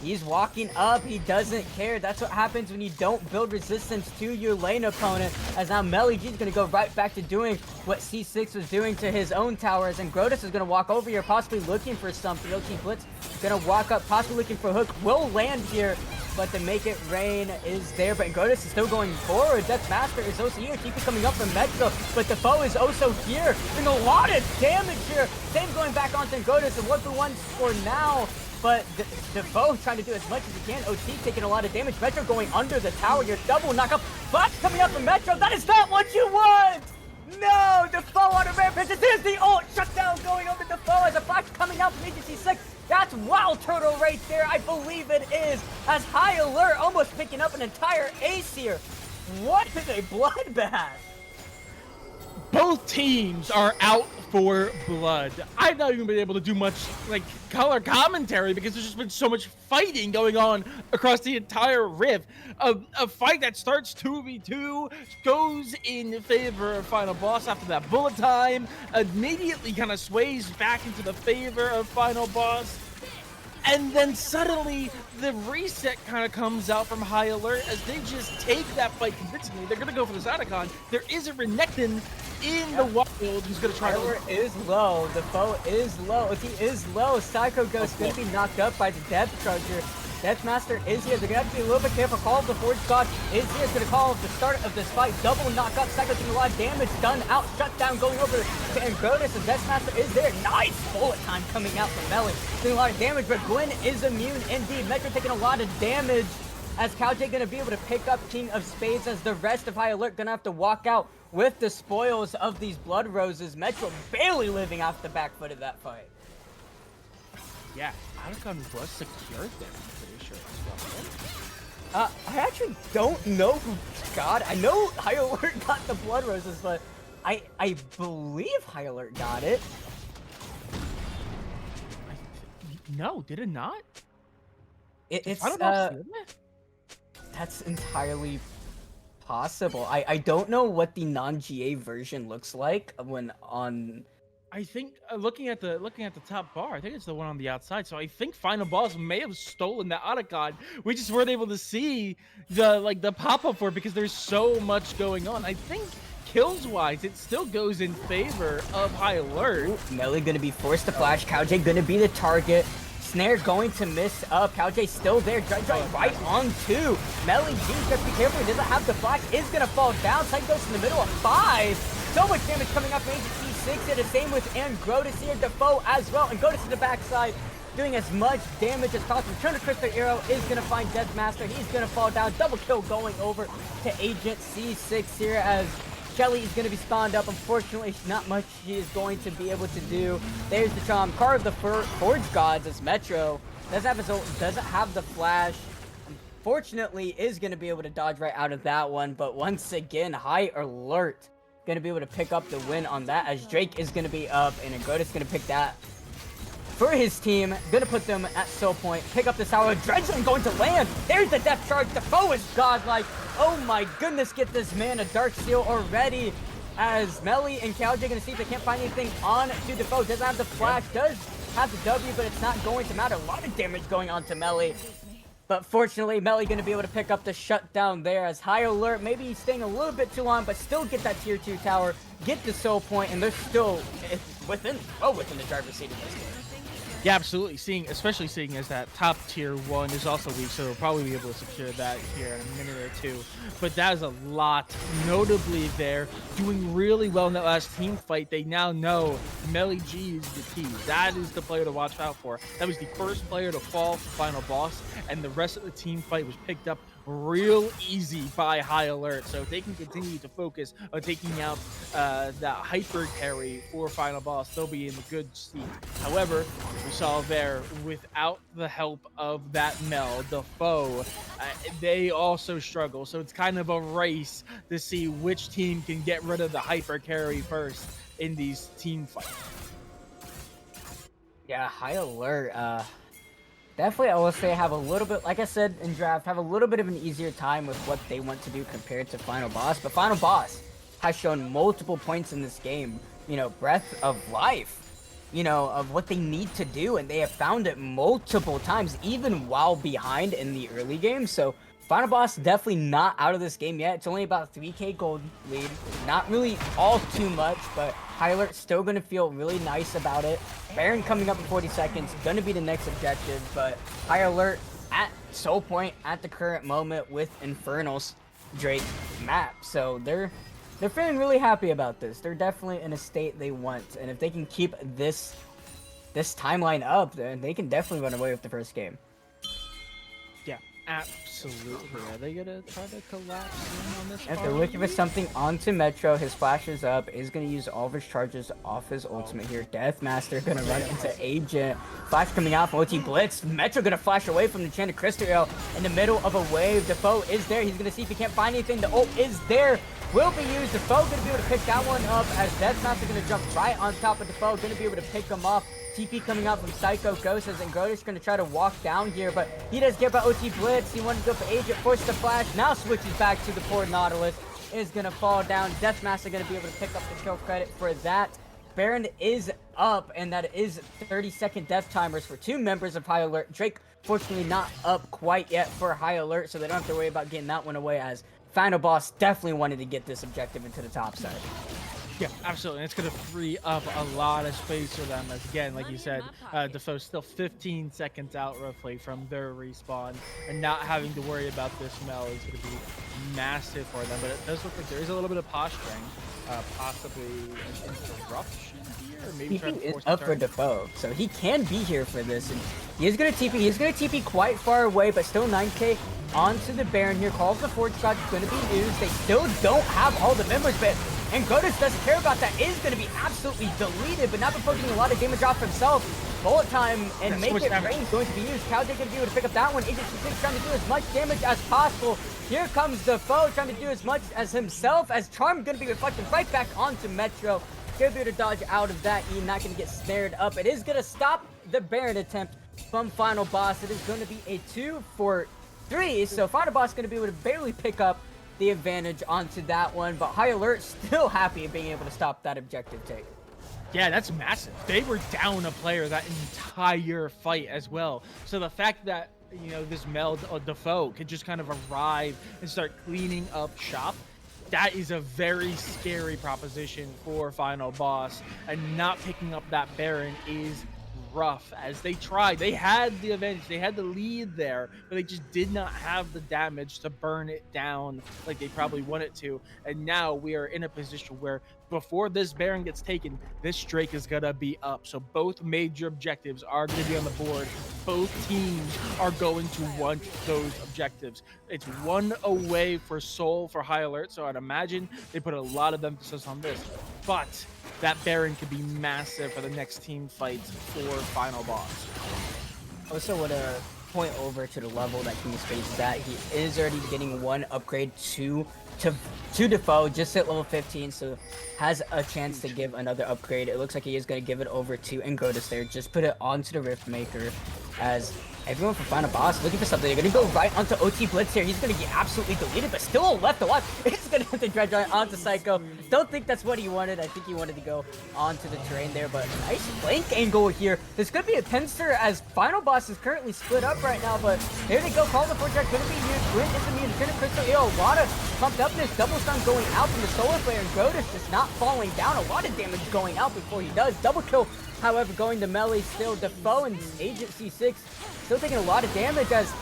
he's walking up. He doesn't care. That's what happens when you don't build resistance to your lane opponent. As now Melly G is going to go right back to doing what C6 was doing to his own towers. And Grotus is going to walk over here, possibly looking for something. OT Blitz going to walk up, possibly looking for a hook. Will land here, but to make it rain is there. But Grotus is still going forward. Deathmaster is also here. TP coming up from Metro, but Defoe is also here. Doing a lot of damage here. Same going back onto Grotus. A 1-for-1 for now. But Defoe trying to do as much as he can. OT taking a lot of damage. Metro going under the tower. Your double knockup. Flash coming up from Metro. That is not what you want! No! Defoe on a rampage. There's the ult. Shutdown going over Defoe as a flash coming out from Agency 6. That's Wild Turtle right there. I believe it is. As High Alert almost picking up an entire ace here. What is a bloodbath? Both teams are out for blood. I've not even been able to do much like color commentary because there's just been so much fighting going on across the entire Rift. A fight that starts 2v2 goes in favor of Final Boss after that bullet time, immediately kind of sways back into the favor of Final Boss. And then suddenly the reset kind of comes out from High Alert as they just take that fight convincingly. They're going to go for the Zydeco. There is a Renekton in the wild who's going to try to... is low. The foe is low. He is low. Psycho Ghost going to be knocked up by the Depth Charger. Deathmaster is here. They're gonna have to be a little bit careful. Call of the Forge God is here. It's gonna call the start of this fight. Double knockup. Psycho taking a lot of damage. Done out. Shut down. Going over to Angronis. And Deathmaster is there. Nice bullet time coming out from Melly. Doing a lot of damage, but Gwen is immune indeed. Metro taking a lot of damage. As CowJ gonna be able to pick up King of Spades, as the rest of High Alert gonna have to walk out with the spoils of these Blood Roses. Metro barely living off the back foot of that fight. Yeah, Alacon was secured there, I'm pretty sure as well. I actually don't know who got it. I know High Alert got the Blood Roses, but I believe High Alert got it. No, did it not? It's I don't know. That's entirely possible. I don't know what the non-GA version looks like when on. I think looking at the top bar, I think it's the one on the outside. So I think Final Boss may have stolen the Otacon. We just weren't able to see the pop-up for it because there's so much going on. I think kills wise, it still goes in favor of High Alert. Melly gonna be forced to flash. CowJ gonna be the target. Snare going to miss up. CowJ still there. Right on two. Melly G, just be careful. He doesn't have the flash. Is gonna fall down. Psych goes in the middle of 5. So much damage coming up from Agent C6. And the same with Angrotis here. Defoe as well. And Grotus to the backside, doing as much damage as possible. Turn to Crystal Arrow is gonna find Deathmaster. He's gonna fall down. Double kill going over to Agent C6 here as Shelly is going to be spawned up. Unfortunately, not much she is going to be able to do. There's the charm. Car of the Forge Gods as Metro doesn't have the flash. Unfortunately, is going to be able to dodge right out of that one. But once again, High Alert going to be able to pick up the win on that as Drake is going to be up and Agoda's going to pick that for his team. Gonna put them at Soul Point. Pick up the tower. Dredgeling going to land. There's the death charge. Defoe is godlike. Oh my goodness, get this man a Dark Seal already. As Melly and CowJ gonna see if they can't find anything on to Defoe. Doesn't have the flash. Does have the W, but it's not going to matter. A lot of damage going on to Melly. But fortunately, Melly gonna be able to pick up the shutdown there as High Alert. Maybe he's staying a little bit too long, but still get that tier 2 tower. Get the Soul Point, and they're still within the driver's seat of this game. Yeah, absolutely. Especially seeing as that top tier 1 is also weak, so they'll probably be able to secure that here in a minute or two. But that is a lot, notably there, doing really well in that last team fight. They now know Melly G is the key. That is the player to watch out for. That was the first player to fall for Final Boss, and the rest of the team fight was picked up real easy by High Alert. So if they can continue to focus on taking out that hyper carry for Final Boss, they'll be in a good seat. However, we saw there, without the help of that Mel, Defoe, they also struggle. So it's kind of a race to see which team can get rid of the hyper carry first in these team fights. Yeah, High Alert, definitely, I will say, have a little bit, like I said in draft, have a little bit of an easier time with what they want to do compared to Final Boss. But Final Boss has shown multiple points in this game, breath of life, of what they need to do. And they have found it multiple times, even while behind in the early game. So Final Boss definitely not out of this game yet. It's only about 3k gold lead. Not really all too much, but High Alert still going to feel really nice about it. Baron coming up in 40 seconds, going to be the next objective, but High Alert at Soul Point at the current moment with Infernal's Drake map. So they're feeling really happy about this. They're definitely in a state they want, and if they can keep this timeline up, then they can definitely run away with the first game. Yeah, absolutely. Are they gonna try to collapse on this? If they're looking for something onto Metro, his flash is up, is going to use all of his charges off his ultimate here. Deathmaster going to run into Agent. Flash coming out from OT Blitz. Metro going to flash away from the Enchanted Crystal Arrow in the middle of a wave. Defoe is there. He's going to see if he can't find anything. The ult is there. Will be used. Defoe going to be able to pick that one up as Deathmaster going to jump right on top of Defoe. Going to be able to pick him off. TP coming out from Psycho Ghost as Angrotis going to try to walk down here, but he does get by OT Blitz. He wanted to go for Agent, forced the flash, now switches back to the poor Nautilus. Is going to fall down. Deathmaster going to be able to pick up the kill credit for that. Baron is up, and that is 30-second death timers for 2 members of High Alert. Drake, fortunately, not up quite yet for High Alert, so they don't have to worry about getting that one away, as Final Boss definitely wanted to get this objective into the top side. Yeah, absolutely. And it's going to free up a lot of space for them. As again, like you said, Defoe's still 15 seconds out roughly from their respawn, and not having to worry about this Mel is going to be massive for them. But it does look like there is a little bit of posturing, possibly an interruption here, or maybe trying TP to is force the up for turn. Defoe, so he can be here for this. And he is gonna TP. He's gonna TP quite far away, but still 9k onto the Baron here. Calls the forward shot. It's gonna be used. They still don't have all the members, but and Gotis doesn't care about that. Is gonna be absolutely deleted, but not before getting a lot of damage off himself. Bullet time and That's make so much it damage. rain going to be used. Cowjay gonna be able to pick up that one. Agent 6 trying to do as much damage as possible. Here comes Defoe trying to do as much as himself, as Charm gonna be reflected right back onto Metro. Gonna be able to dodge out of that. E not gonna get snared up. It is gonna stop the Baron attempt from Final Boss. It is gonna be a 2 for 3. So Final Boss gonna be able to barely pick up the advantage onto that one. But High Alert still happy of being able to stop that objective take. Yeah, that's massive. They were down a player that entire fight as well. So the fact that, you know, this Mel Defoe could just kind of arrive and start cleaning up shop, that is a very scary proposition for Final Boss. And not picking up that Baron is rough, as they tried. They had the advantage, they had the lead there, but they just did not have the damage to burn it down like they probably wanted to. And now we are in a position where before this Baron gets taken, this Drake is gonna be up. So both major objectives are gonna be on the board. Both teams are going to want those objectives. It's one away for Soul for High Alert, so I'd imagine they put a lot of emphasis on this. But that Baron could be massive for the next team fight for Final Boss. Also want to point over to the level that King of Spades is at. He is already getting one upgrade to Defoe, just at level 15, so has a chance to give another upgrade. It looks like he is going to give it over to Ingotus there. Just put it onto the Rift Maker, as everyone from Final Boss looking for something. They're going to go right onto OT Blitz here. He's going to get absolutely deleted, but still left alive. He's going to have to dredge right onto Psycho. Don't think that's what he wanted. I think he wanted to go onto the terrain there, but nice flank angle here. This could be a pincer, as Final Boss is currently split up right now, but here they go. Call the project. Going to be used. Gwyn is immune. Gonna Crystal Eel. A lot of pumped upness. Double stun going out from the Solar Flare, and Grotus just not falling down. A lot of damage going out before he does. Double kill, however, going to melee still. Defoe and Agent C6 still taking a lot of damage, as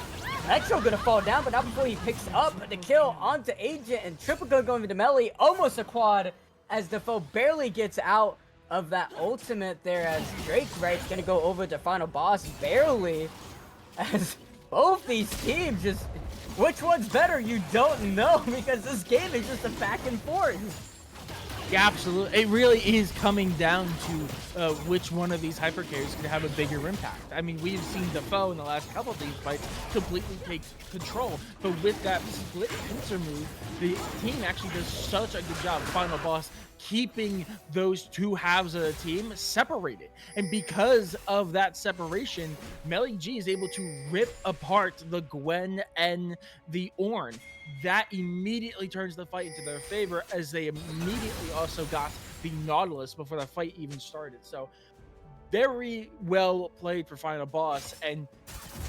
Metro gonna fall down, but not before he picks up the kill onto Agent, and triple kill going to melee. Almost a quad, as Defoe barely gets out of that ultimate there, as Drake Wright's gonna go over to Final Boss barely, as both these teams just, which one's better, you don't know, because this game is just a back and forth. Yeah, absolutely. It really is coming down to which one of these hyper carries could have a bigger impact. I mean, we've seen Defoe in the last couple of these fights completely take control, but with that split pincer move, the team actually does such a good job, Final Boss, keeping those two halves of the team separated. And because of that separation, Melly G is able to rip apart the Gwen and the Ornn. That immediately turns the fight into their favor, as they immediately also got the Nautilus before the fight even started. So very well played for Final Boss, and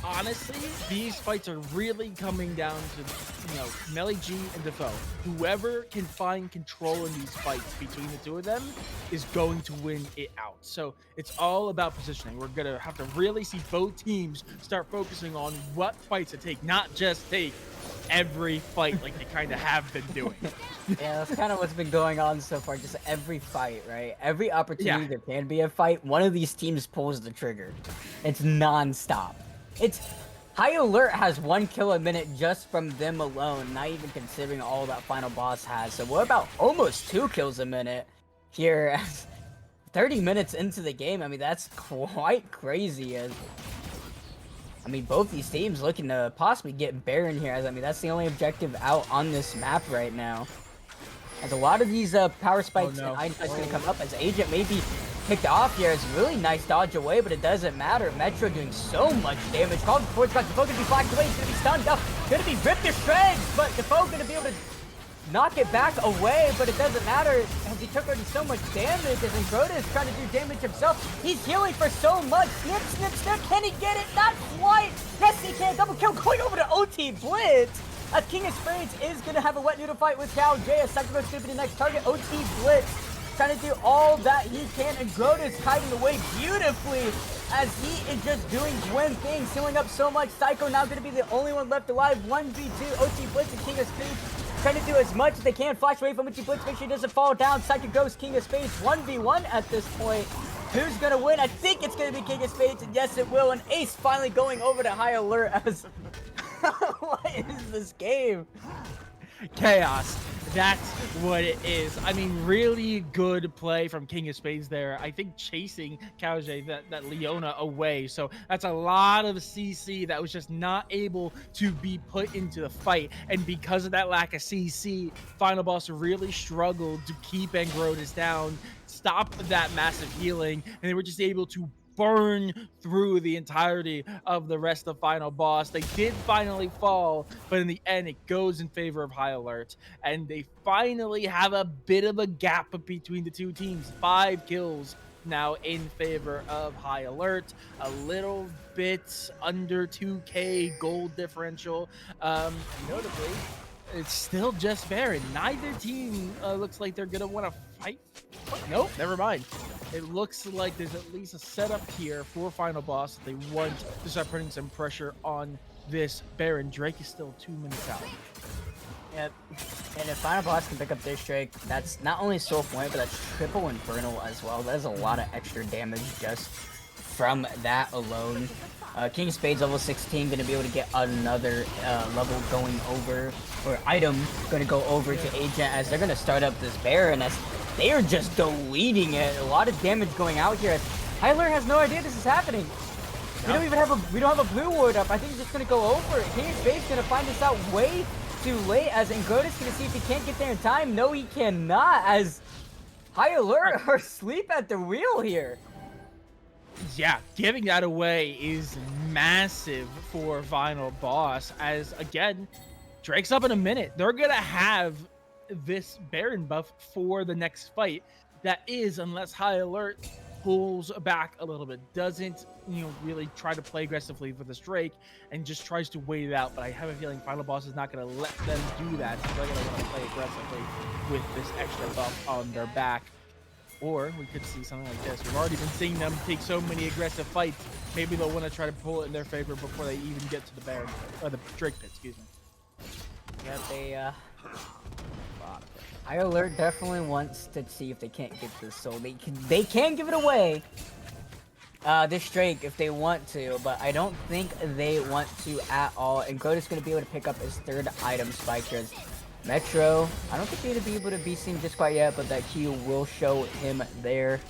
honestly, these fights are really coming down to, you know, Melly G and Defoe. Whoever can find control in these fights between the two of them is going to win it out. So it's all about positioning. We're gonna have to really see both teams start focusing on what fights to take, not just take every fight like they kind of have been doing. Yeah, that's kind of what's been going on so far. Just every fight, right? Every opportunity there can be a fight, one of these teams pulls the trigger. It's non-stop. It's High Alert has 1 kill a minute just from them alone, not even considering all that Final Boss has. So we're about almost 2 kills a minute here. 30 minutes into the game. I mean, that's quite crazy. As I mean, both these teams looking to possibly get Baron here. As I mean, that's the only objective out on this map right now. As a lot of these power spikes and item spikes gonna come up, as Agent may be picked off here. It's really nice dodge away, but it doesn't matter. Metro doing so much damage. Called before it's got Defoe gonna be flagged away. He's gonna be stunned up. Gonna be ripped to shreds, but Defoe gonna be able to knock it back away, but it doesn't matter, as he took already so much damage, as Ingrota is trying to do damage himself. He's healing for so much. Snip, snip, snip. Can he get it? Not quite. Yes, he can. Double kill going over to OT Blitz. King of Spades is going to have a wet noodle fight with Cowjay. As Psycho's going to be the next target. OT Blitz trying to do all that he can, and Grotus kiting away beautifully as he is just doing Gwen things, healing up so much. Psycho now going to be the only one left alive. 1v2, OT Blitz and King of Spades trying to do as much as they can. Flash away from OT Blitz, make sure he doesn't fall down. Psycho Ghost, King of Spades, 1v1 at this point. Who's going to win? I think it's going to be King of Spades, and yes, it will. And Ace finally going over to high alert as... What is this game? Chaos. That's what it is. I mean, really good play from King of Spades there. I think chasing Kauge, that Leona away. So that's a lot of CC that was just not able to be put into the fight. And because of that lack of CC, Final Boss really struggled to keep Angrotis down, stop that massive healing, and they were just able to burn through the entirety of the rest of Final Boss. They did finally fall, but in the end, it goes in favor of High Alert, and they finally have a bit of a gap between the two teams. 5 kills now in favor of High Alert, a little bit under 2k gold differential. Notably, it's still just Baron. Neither team looks like they're gonna want to fight. Nope, never mind. It looks like there's at least a setup here for Final Boss that they want to start putting some pressure on this Baron. Drake is still 2 minutes out. Yep. And if Final Boss can pick up this Drake, that's not only Soul Point, but that's triple Infernal as well. That is a lot of extra damage just from that alone. King of Spades level 16 going to be able to get another level going over, or item going to go over to Agent as they're going to start up this Baron as they are just deleting it. A lot of damage going out here. High Alert has no idea this is happening. We don't even have a blue ward up. I think he's just going to go over it. King of Spades going to find this out way too late as Angrotis going to see if he can't get there in time. No, he cannot as High Alert are asleep at the wheel here. Yeah, giving that away is massive for Final Boss as, again, Drake's up in a minute. They're going to have this Baron buff for the next fight. That is, unless High Alert pulls back a little bit, doesn't, really try to play aggressively for this Drake and just tries to wait it out. But I have a feeling Final Boss is not going to let them do that. They're going to want to play aggressively with this extra buff on their back. Or we could see something like this. We've already been seeing them take so many aggressive fights. Maybe they'll want to try to pull it in their favor before they even get to the Baron, or the Drake pit, excuse me. Yeah, they, High Alert definitely wants to see if they can't get this soul. They can give it away, this Drake, if they want to, but I don't think they want to at all. And Grotus going to be able to pick up his 3rd item spike here. Metro, I don't think he'd be able to be seen just quite yet, but that Q will show him there.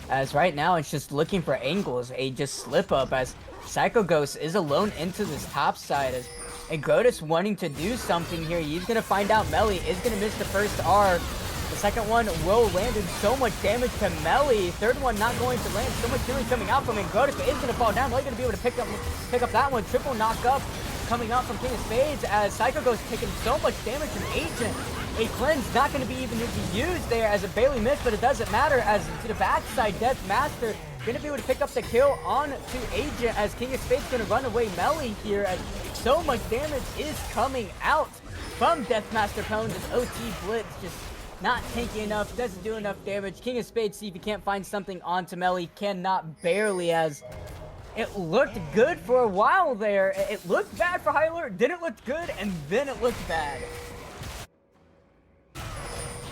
As right now, it's just looking for angles, a just slip up as Psycho Ghost is alone into this top side as Grotus wanting to do something here. He's going to find out Melly is going to miss the first R. The second one will land in so much damage to Melly. 3rd one not going to land. So much healing coming out from Grotus, but is going to fall down. Melly going to be able to pick up that one. Triple knock up coming out from King of Spades as Psycho Ghost taking so much damage from Agent. A cleanse not going to be even used there as it barely missed, but it doesn't matter as to the backside, Death Master going to be able to pick up the kill on to Agent as King of Spades going to run away Melly here as so much damage is coming out from Death Master Pwn. This OT Blitz just not tanky enough, doesn't do enough damage. King of Spades see if he can't find something onto Melly, cannot barely as it looked good for a while there. It looked bad for High Alert, didn't look good, and then it looked bad.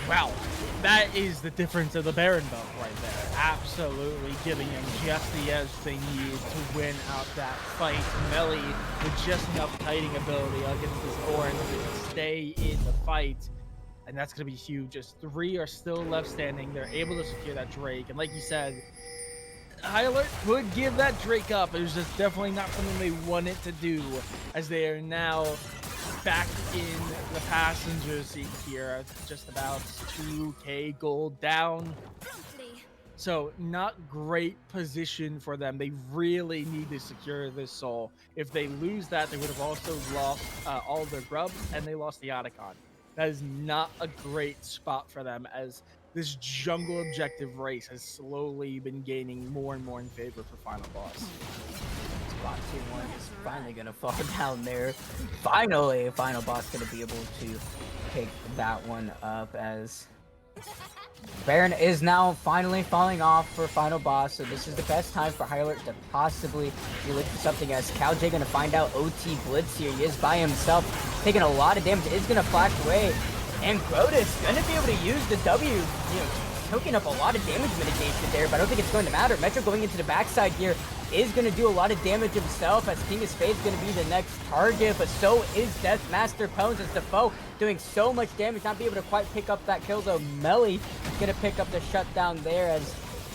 Wow, that is the difference of the Baron belt right there. Absolutely giving them just the edge they need to win out that fight. Melly with just enough kiting ability against this Orange to stay in the fight. And that's going to be huge. Just 3 are still left standing. They're able to secure that Drake. And like you said, High Alert would give that Drake up. It was just definitely not something they wanted to do, as they are now back in the passenger seat here, just about 2k gold down. So not great position for them. They really need to secure this soul. If they lose that, they would have also lost all of their grubs, and they lost the Otacon. That is not a great spot for them, as this jungle objective race has slowly been gaining more and more in favor for Final Boss. Spot 2-1 is finally going to fall down there. Finally, Final Boss going to be able to pick that one up as Baron is now finally falling off for final boss, so this is the best time for High Alert to possibly be looking for something. As CalJ gonna find out OT Blitz here. He is by himself, taking a lot of damage. Is gonna flash away, and Grotus gonna be able to use the W, choking up a lot of damage mitigation there, but I don't think it's going to matter. Metro going into the backside here is going to do a lot of damage himself, as King of Spades going to be the next target, but so is Deathmaster Pones, as Defoe doing so much damage, not be able to quite pick up that kill, though Melly going to pick up the shutdown there, as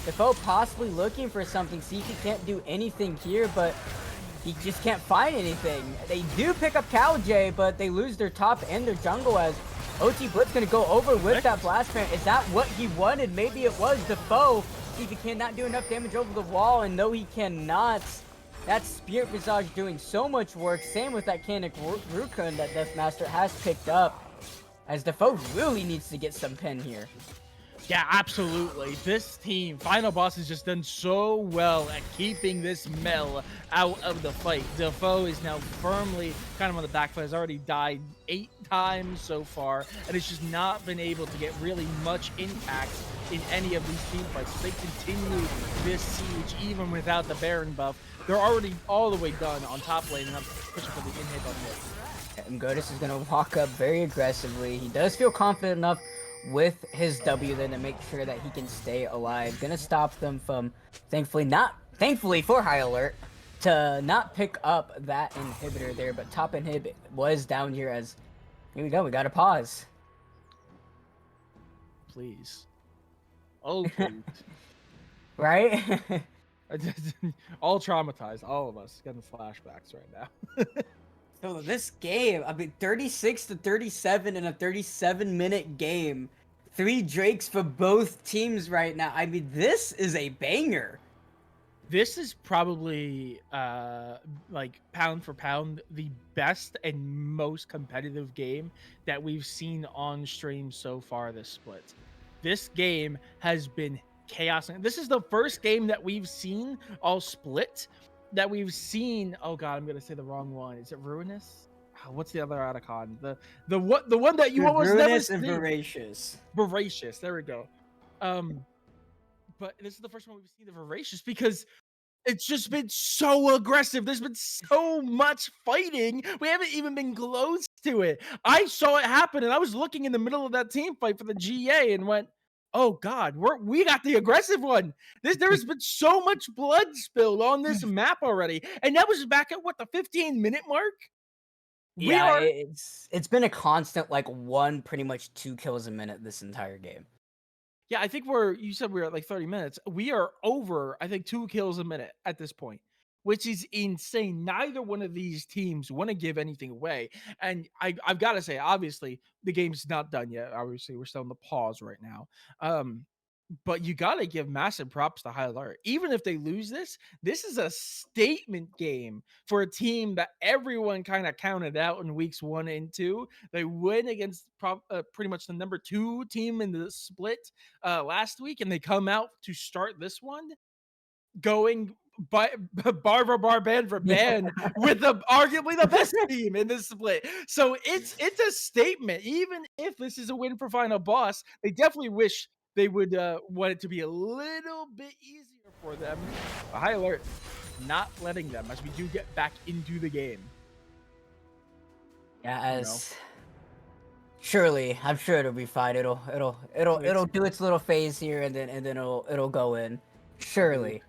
Defoe possibly looking for something. Siki can't do anything here, but he just can't find anything. They do pick up CalJ, but they lose their top and their jungle, as OT Blitz gonna go over with that blast parent. Is that what he wanted? Maybe it was. Defoe. See if he cannot do enough damage over the wall, and no, he cannot. That Spirit Visage doing so much work. Same with that Canic Rukun that Deathmaster has picked up, as Defoe really needs to get some pin here. Yeah, absolutely. This team, Final Boss, has just done so well at keeping this Mel out of the fight. Defoe is now firmly kind of on the back foot, has already died 8 times so far, and has just not been able to get really much impact in any of these team fights. They continue this siege even without the Baron buff. They're already all the way done on top lane, and I'm pushing for the inhib on mid. And Grotus is going to walk up very aggressively. He does feel confident enough with his W then to make sure that he can stay alive. Gonna stop them from, thankfully for High Alert, to not pick up that inhibitor there, but top inhib was down here, as here we go, we got to pause. Please. Oh, please. Right? All traumatized, all of us getting flashbacks right now. So this game, I mean, 36-37 in a 37-minute game. 3 Drakes for both teams right now. I mean, this is a banger. This is probably, like, pound for pound, the best and most competitive game that we've seen on stream so far this split. This game has been chaos. This is the first game that we've seen all split that we've seen. Oh god, I'm gonna say the wrong one. Is it Ruinous? What's the other Otacon? The one that you almost never see. And Voracious. Voracious. There we go. But this is the first one we've seen the Voracious, because it's just been so aggressive. There's been so much fighting. We haven't even been close to it. I saw it happen, and I was looking in the middle of that team fight for the GA and went, oh god, we got the aggressive one. There has been so much blood spilled on this map already, and that was back at what, the 15-minute mark. It's been a constant, like, pretty much 2 kills a minute this entire game. Yeah, I think you said we were at like 30 minutes. We are over, I think, 2 kills a minute at this point, which is insane. Neither one of these teams want to give anything away. And I've got to say, obviously, the game's not done yet. Obviously, we're still in the pause right now. But you got to give massive props to High Alert. Even if they lose this is a statement game for a team that everyone kind of counted out in weeks 1 and 2. They win against pretty much the number 2 team in the split last week, and they come out to start this one going bar for bar, band for band with arguably the best team in this split. So it's a statement. Even if this is a win for Final Boss, they definitely wish they would want it to be a little bit easier for them. A High Alert not letting them, as we do get back into the game. Yeah, surely, I'm sure it'll be fine. It'll do its little phase here, and then it'll go in. Surely.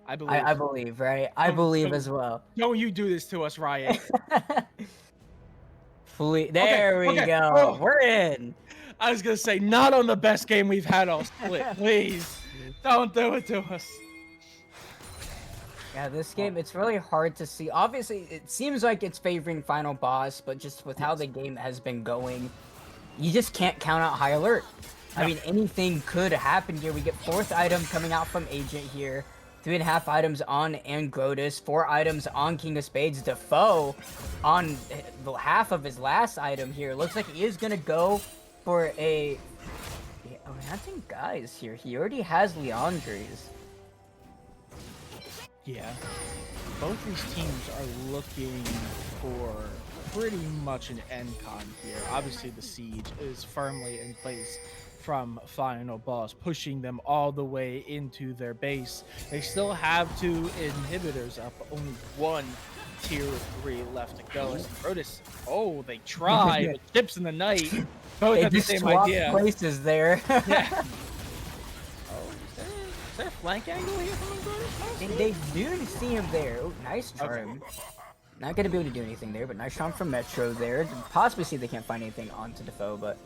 I believe. I believe, right? I believe as well. Don't you do this to us, Riot. There we go. Oh. We're in. I was going to say, not on the best game we've had all split. Please, don't do it to us. Yeah, this game, it's really hard to see. Obviously, it seems like it's favoring Final Boss, but just with how the game has been going, you just can't count out High Alert. I mean, anything could happen here. We get 4th item coming out from Agent here. 3.5 items on Angrotus, 4 items on King of Spades. Defoe on the half of his last item here. Looks like he is going to go for a... I mean, I think guys here. He already has Leandre's. Yeah. Both these teams are looking for pretty much an end con here. Obviously, the siege is firmly in place from Final Boss, pushing them all the way into their base. They still have 2 inhibitors up, but only 1 tier 3 left to go. As Protus, oh, they try, but Chips in the Night both They have the just same swapped idea. places there. Yeah. Oh, is there a flank angle here from Protus? They do see him there. Oh, nice charm. Not gonna be able to do anything there, but nice charm from Metro there. Possibly see if they can't find anything onto Defoe, but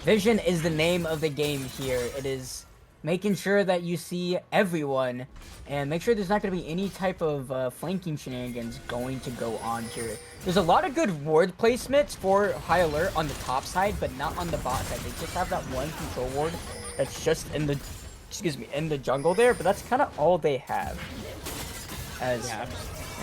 Vision is the name of the game here. It is making sure that you see everyone and make sure there's not going to be any type of flanking shenanigans going to go on here. There's a lot of good ward placements for High Alert on the top side, but not on the bot side. They just have that one control ward that's just in the, in the jungle there, but that's kind of all they have. And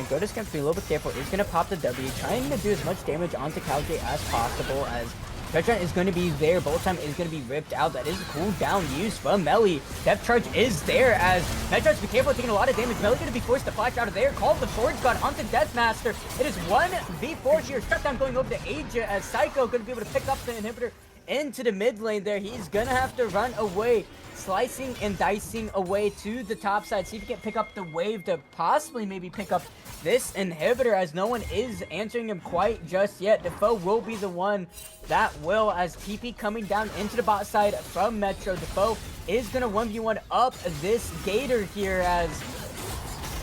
Godus gonna be a little bit careful. He's gonna pop the W, trying to do as much damage onto CalJ as possible, as Petron is going to be there. Bolt time is going to be ripped out. That is a cooldown use from Melly. Depth charge is there as Petron's be careful, taking a lot of damage. Melly going to be forced to flash out of there. Call the Forge God onto Deathmaster. It is 1v4 here. Shutdown going over to Aja as Psycho going to be able to pick up the inhibitor into the mid lane there. He's going to have to run away, slicing and dicing away to the top side. See if he can pick up the wave to possibly maybe pick up this inhibitor, as no one is answering him quite just yet. Defoe will be the one that will, as TP coming down into the bot side from Metro. Defoe is going to 1v1 up this Gator here, as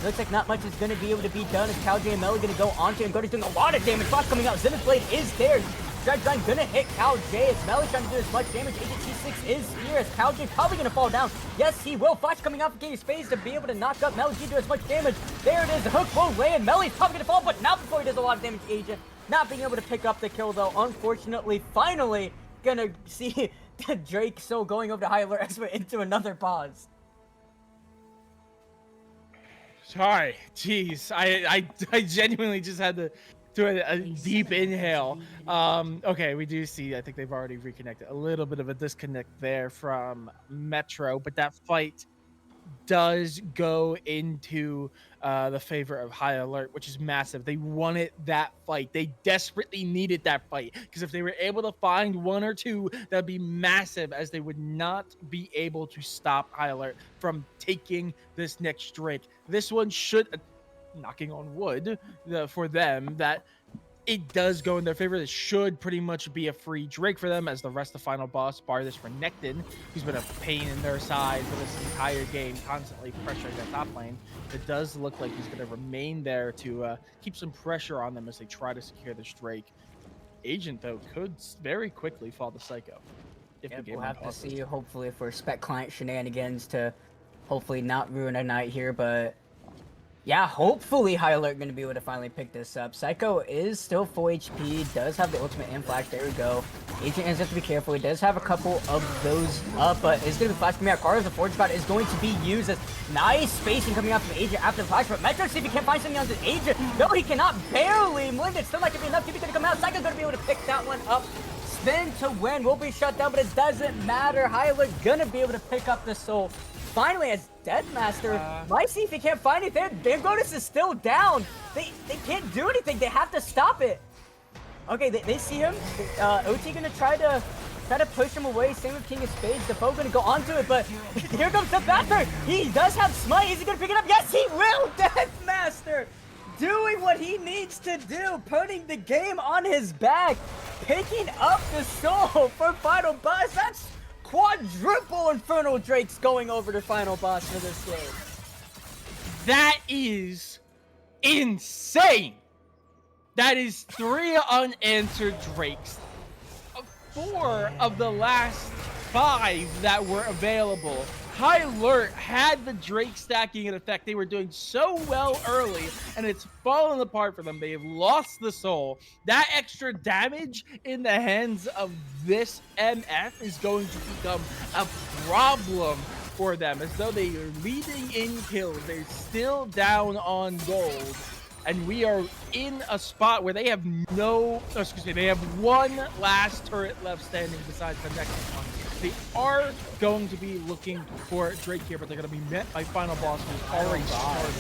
looks like not much is going to be able to be done, as CalJ and Melly going to go onto him. Godo's doing a lot of damage. Flash coming out. Zenith Blade is there. Drag gonna hit CalJ as Melly trying to do as much damage. AGT6 is here as CalJ probably gonna fall down. Yes, he will. Flash coming out for Gator's phase to be able to knock up Melly to do as much damage. There it is. The hook will land. Melly's probably gonna fall, but not before he does a lot of damage to Agent. Not being able to pick up the kill though. Unfortunately, finally gonna see Drake so going over to High Alert as we're into another pause. Sorry, jeez, I genuinely just had to do a deep inhale. Okay, we do see, I think they've already reconnected. A little bit of a disconnect there from Metro, but that fight does go into the favor of High Alert, which is massive. They wanted that fight. They desperately needed that fight, because if they were able to find 1 or 2, that'd be massive, as they would not be able to stop High Alert from taking this next Drake. This one should, knocking on wood for them, that it does go in their favor. This should pretty much be a free Drake for them, as the rest of Final Boss, bar this Renekton, who's been a pain in their side for this entire game, constantly pressuring that top lane. It does look like he's going to remain there to keep some pressure on them as they try to secure this Drake. Agent, though, could very quickly fall to Psycho. If the game we'll have to pauses. see, hopefully, for Spec Client shenanigans to hopefully not ruin a night here, but yeah, hopefully High Alert going to be able to finally pick this up. Psycho is still full HP, does have the ultimate in flash. There we go. Agent has to be careful. He does have a couple of those up, but it's going to be flash coming out. Carlos, the Forge God, is going to be used as nice spacing coming out from Agent after the flash. But Metro, see if he can't find something on the Agent. No, he cannot. Barely. Malignant still not going to be enough. TP going to come out. Psycho's going to be able to pick that one up. Spin to win will be shut down, but it doesn't matter. High Alert going to be able to pick up the soul. Finally, as Deathmaster might see if he can't find it there. Godus is still down. They can't do anything. They have to stop it. Okay, they see him. OT gonna try to push him away. Same with King of Spades. Defoe gonna go onto it, but here comes the Deathmaster. He does have smite. Is he gonna pick it up? Yes, he will. Deathmaster doing what he needs to do, putting the game on his back, picking up the soul for Final Boss. That's quadruple Infernal Drakes going over to Final Boss for this game. That is insane. That is 3 unanswered Drakes. 4 of the last 5 that were available. High Alert had the Drake stacking in effect. They were doing so well early, and it's fallen apart for them. They have lost the soul. That extra damage in the hands of this MF is going to become a problem for them, as though they are leading in kills. They're still down on gold, and we are in a spot where they have they have 1 last turret left standing besides the next one. They are going to be looking for Drake here, but they're going to be met by Final Boss, who's already started.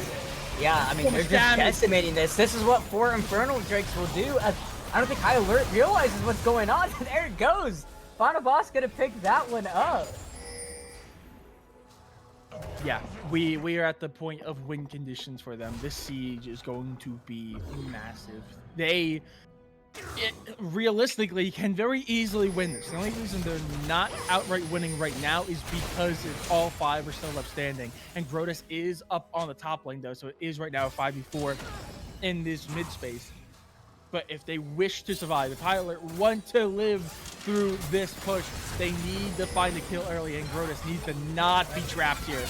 Yeah, I mean, they're just decimating this. This is what 4 Infernal Drakes will do. I don't think High Alert realizes what's going on. There it goes. Final Boss gonna pick that one up. Yeah, we are at the point of win conditions for them. This siege is going to be massive. Realistically can very easily win this. The only reason they're not outright winning right now is because all 5 are still left standing, and Grotus is up on the top lane though, so it is right now a 5v4 in this mid space. But if they wish to survive, if High Alert want to live through this push, they need to find a kill early, and Grotus needs to not be trapped here.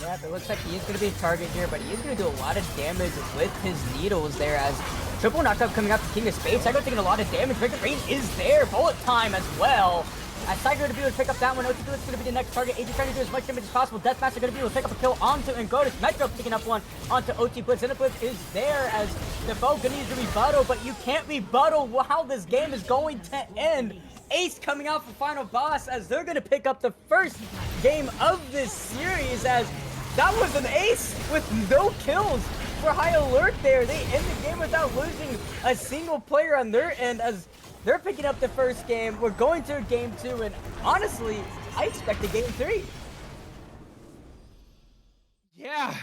Yeah, it looks like he is going to be a target here, but he is going to do a lot of damage with his needles there as triple knockup coming out to King of Spades. Cypher taking a lot of damage. Breaker Rain is there. Bullet time as well. As Cypher going to be able to pick up that one. OT2 is going to be the next target. AJ trying to do as much damage as possible. Deathmaster going to be able to pick up a kill onto Engrotus. Metro picking up one onto OT Blitz. Blitz is there as Defoe going to need to rebuttal, but you can't rebuttal how this game is going to end. Ace coming out for Final Boss as they're going to pick up the first game of this series as that was an ace with no kills for High Alert there. They end the game without losing a single player on their end as they're picking up the first game. We're going to game 2, and honestly, I expect a game 3. Yeah.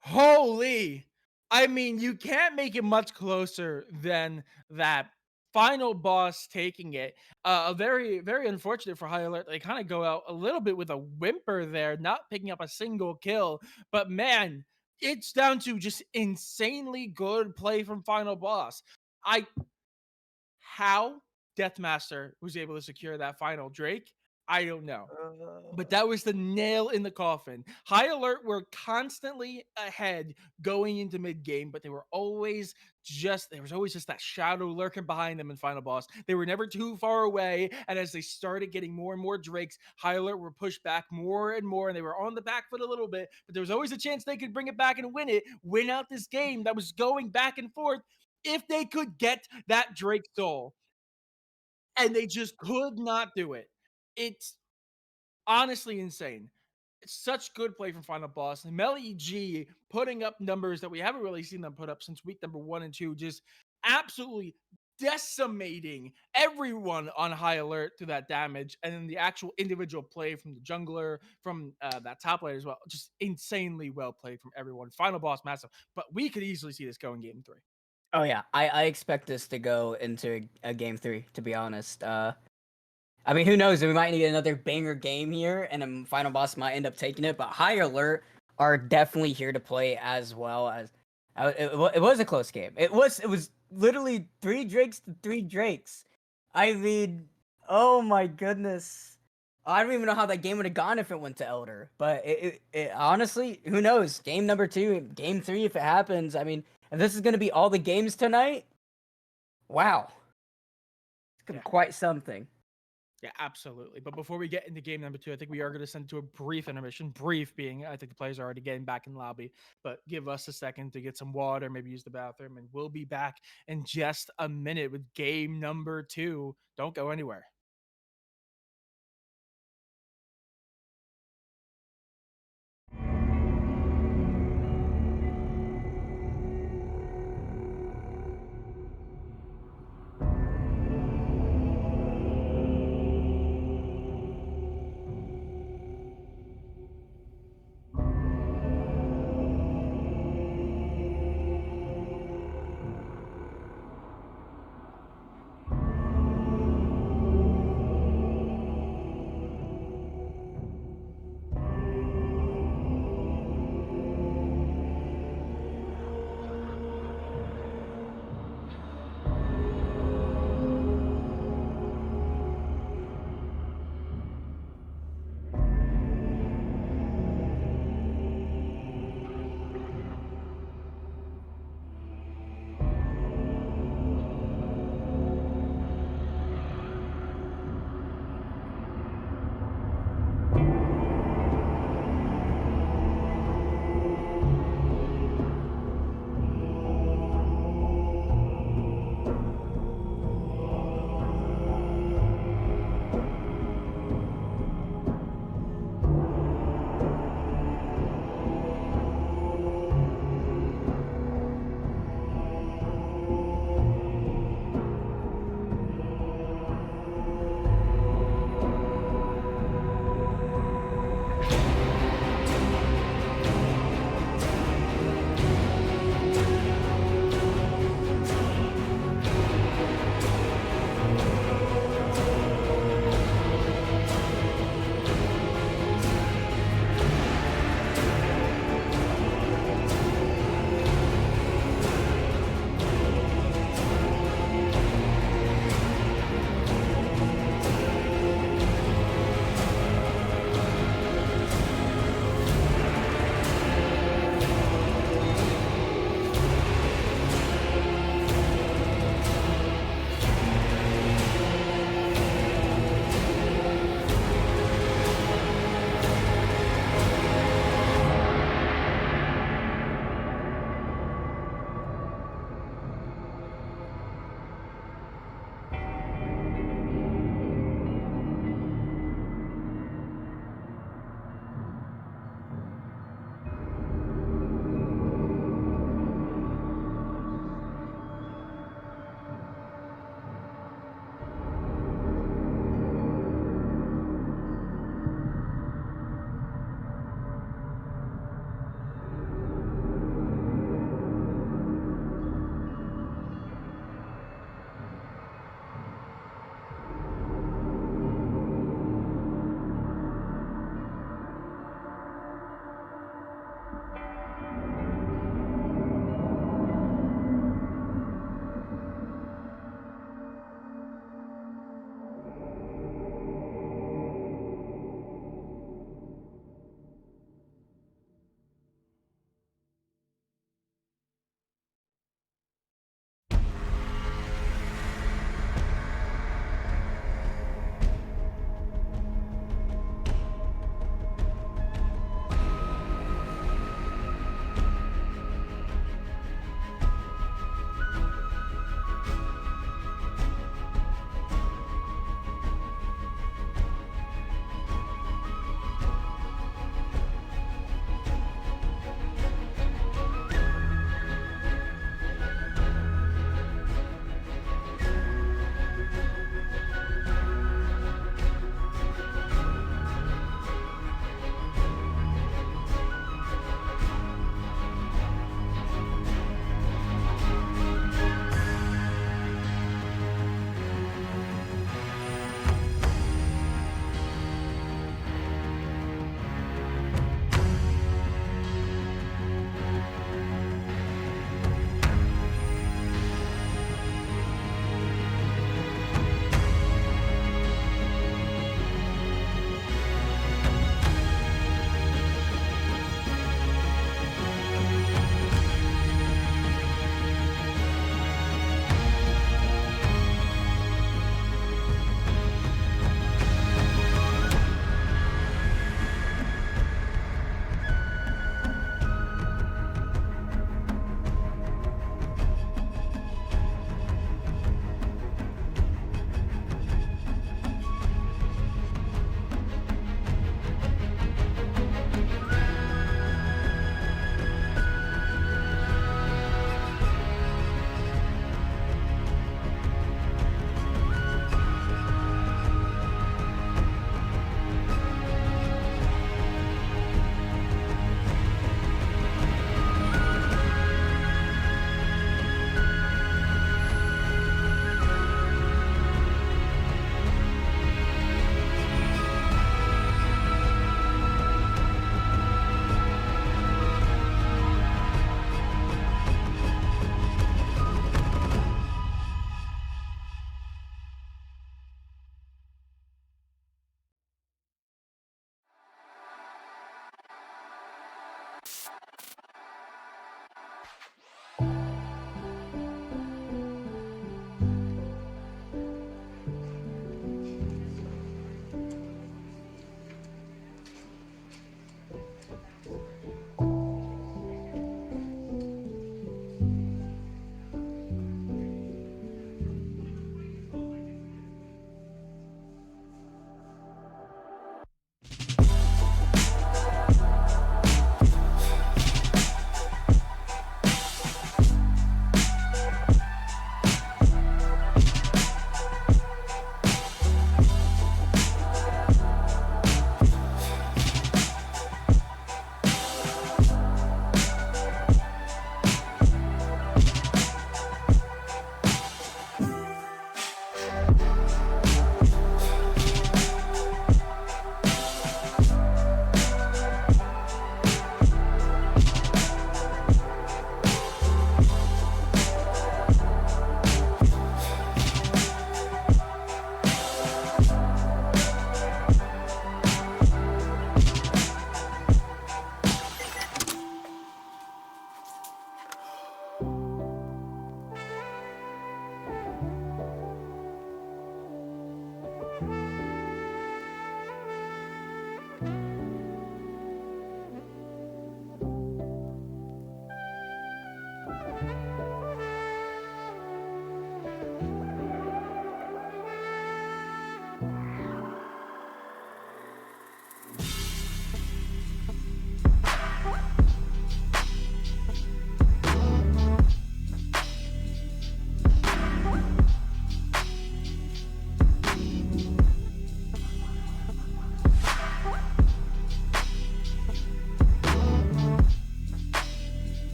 Holy. I mean, you can't make it much closer than that. Final Boss taking it. Very, very unfortunate for High Alert. They kind of go out a little bit with a whimper there, not picking up a single kill. But man, it's down to just insanely good play from Final Boss. How Deathmaster was able to secure that final Drake, I don't know. But that was the nail in the coffin. High Alert were constantly ahead going into mid game, but they were always there was always just that shadow lurking behind them in Final Boss. They were never too far away, and as they started getting more and more Drakes, High Alert were pushed back more and more, and they were on the back foot a little bit, but there was always a chance they could bring it back and win out this game that was going back and forth if they could get that Drake soul. And they just could not do it. It's honestly insane. It's such good play from Final Boss. And Melly G putting up numbers that we haven't really seen them put up since week number 1 and 2, just absolutely decimating everyone on High Alert to that damage. And then the actual individual play from the jungler, from that top lane as well. Just insanely well played from everyone. Final Boss, massive. But we could easily see this go in game 3. Oh yeah, I expect this to go into a game 3, to be honest. I mean, who knows? We might need another banger game here, and a Final Boss might end up taking it. But High Alert are definitely here to play as well. As it was a close game. It was literally 3 Drakes to 3 Drakes. I mean, oh my goodness. I don't even know how that game would have gone if it went to Elder. But it honestly, who knows? Game number 2, game 3, if it happens. I mean, if this is going to be all the games tonight, wow. It's gonna be quite something. Yeah, absolutely. But before we get into game number 2, I think we are going to send to a brief intermission. Brief being, I think the players are already getting back in the lobby, but give us a second to get some water, maybe use the bathroom, and we'll be back in just a minute with game number 2. Don't go anywhere.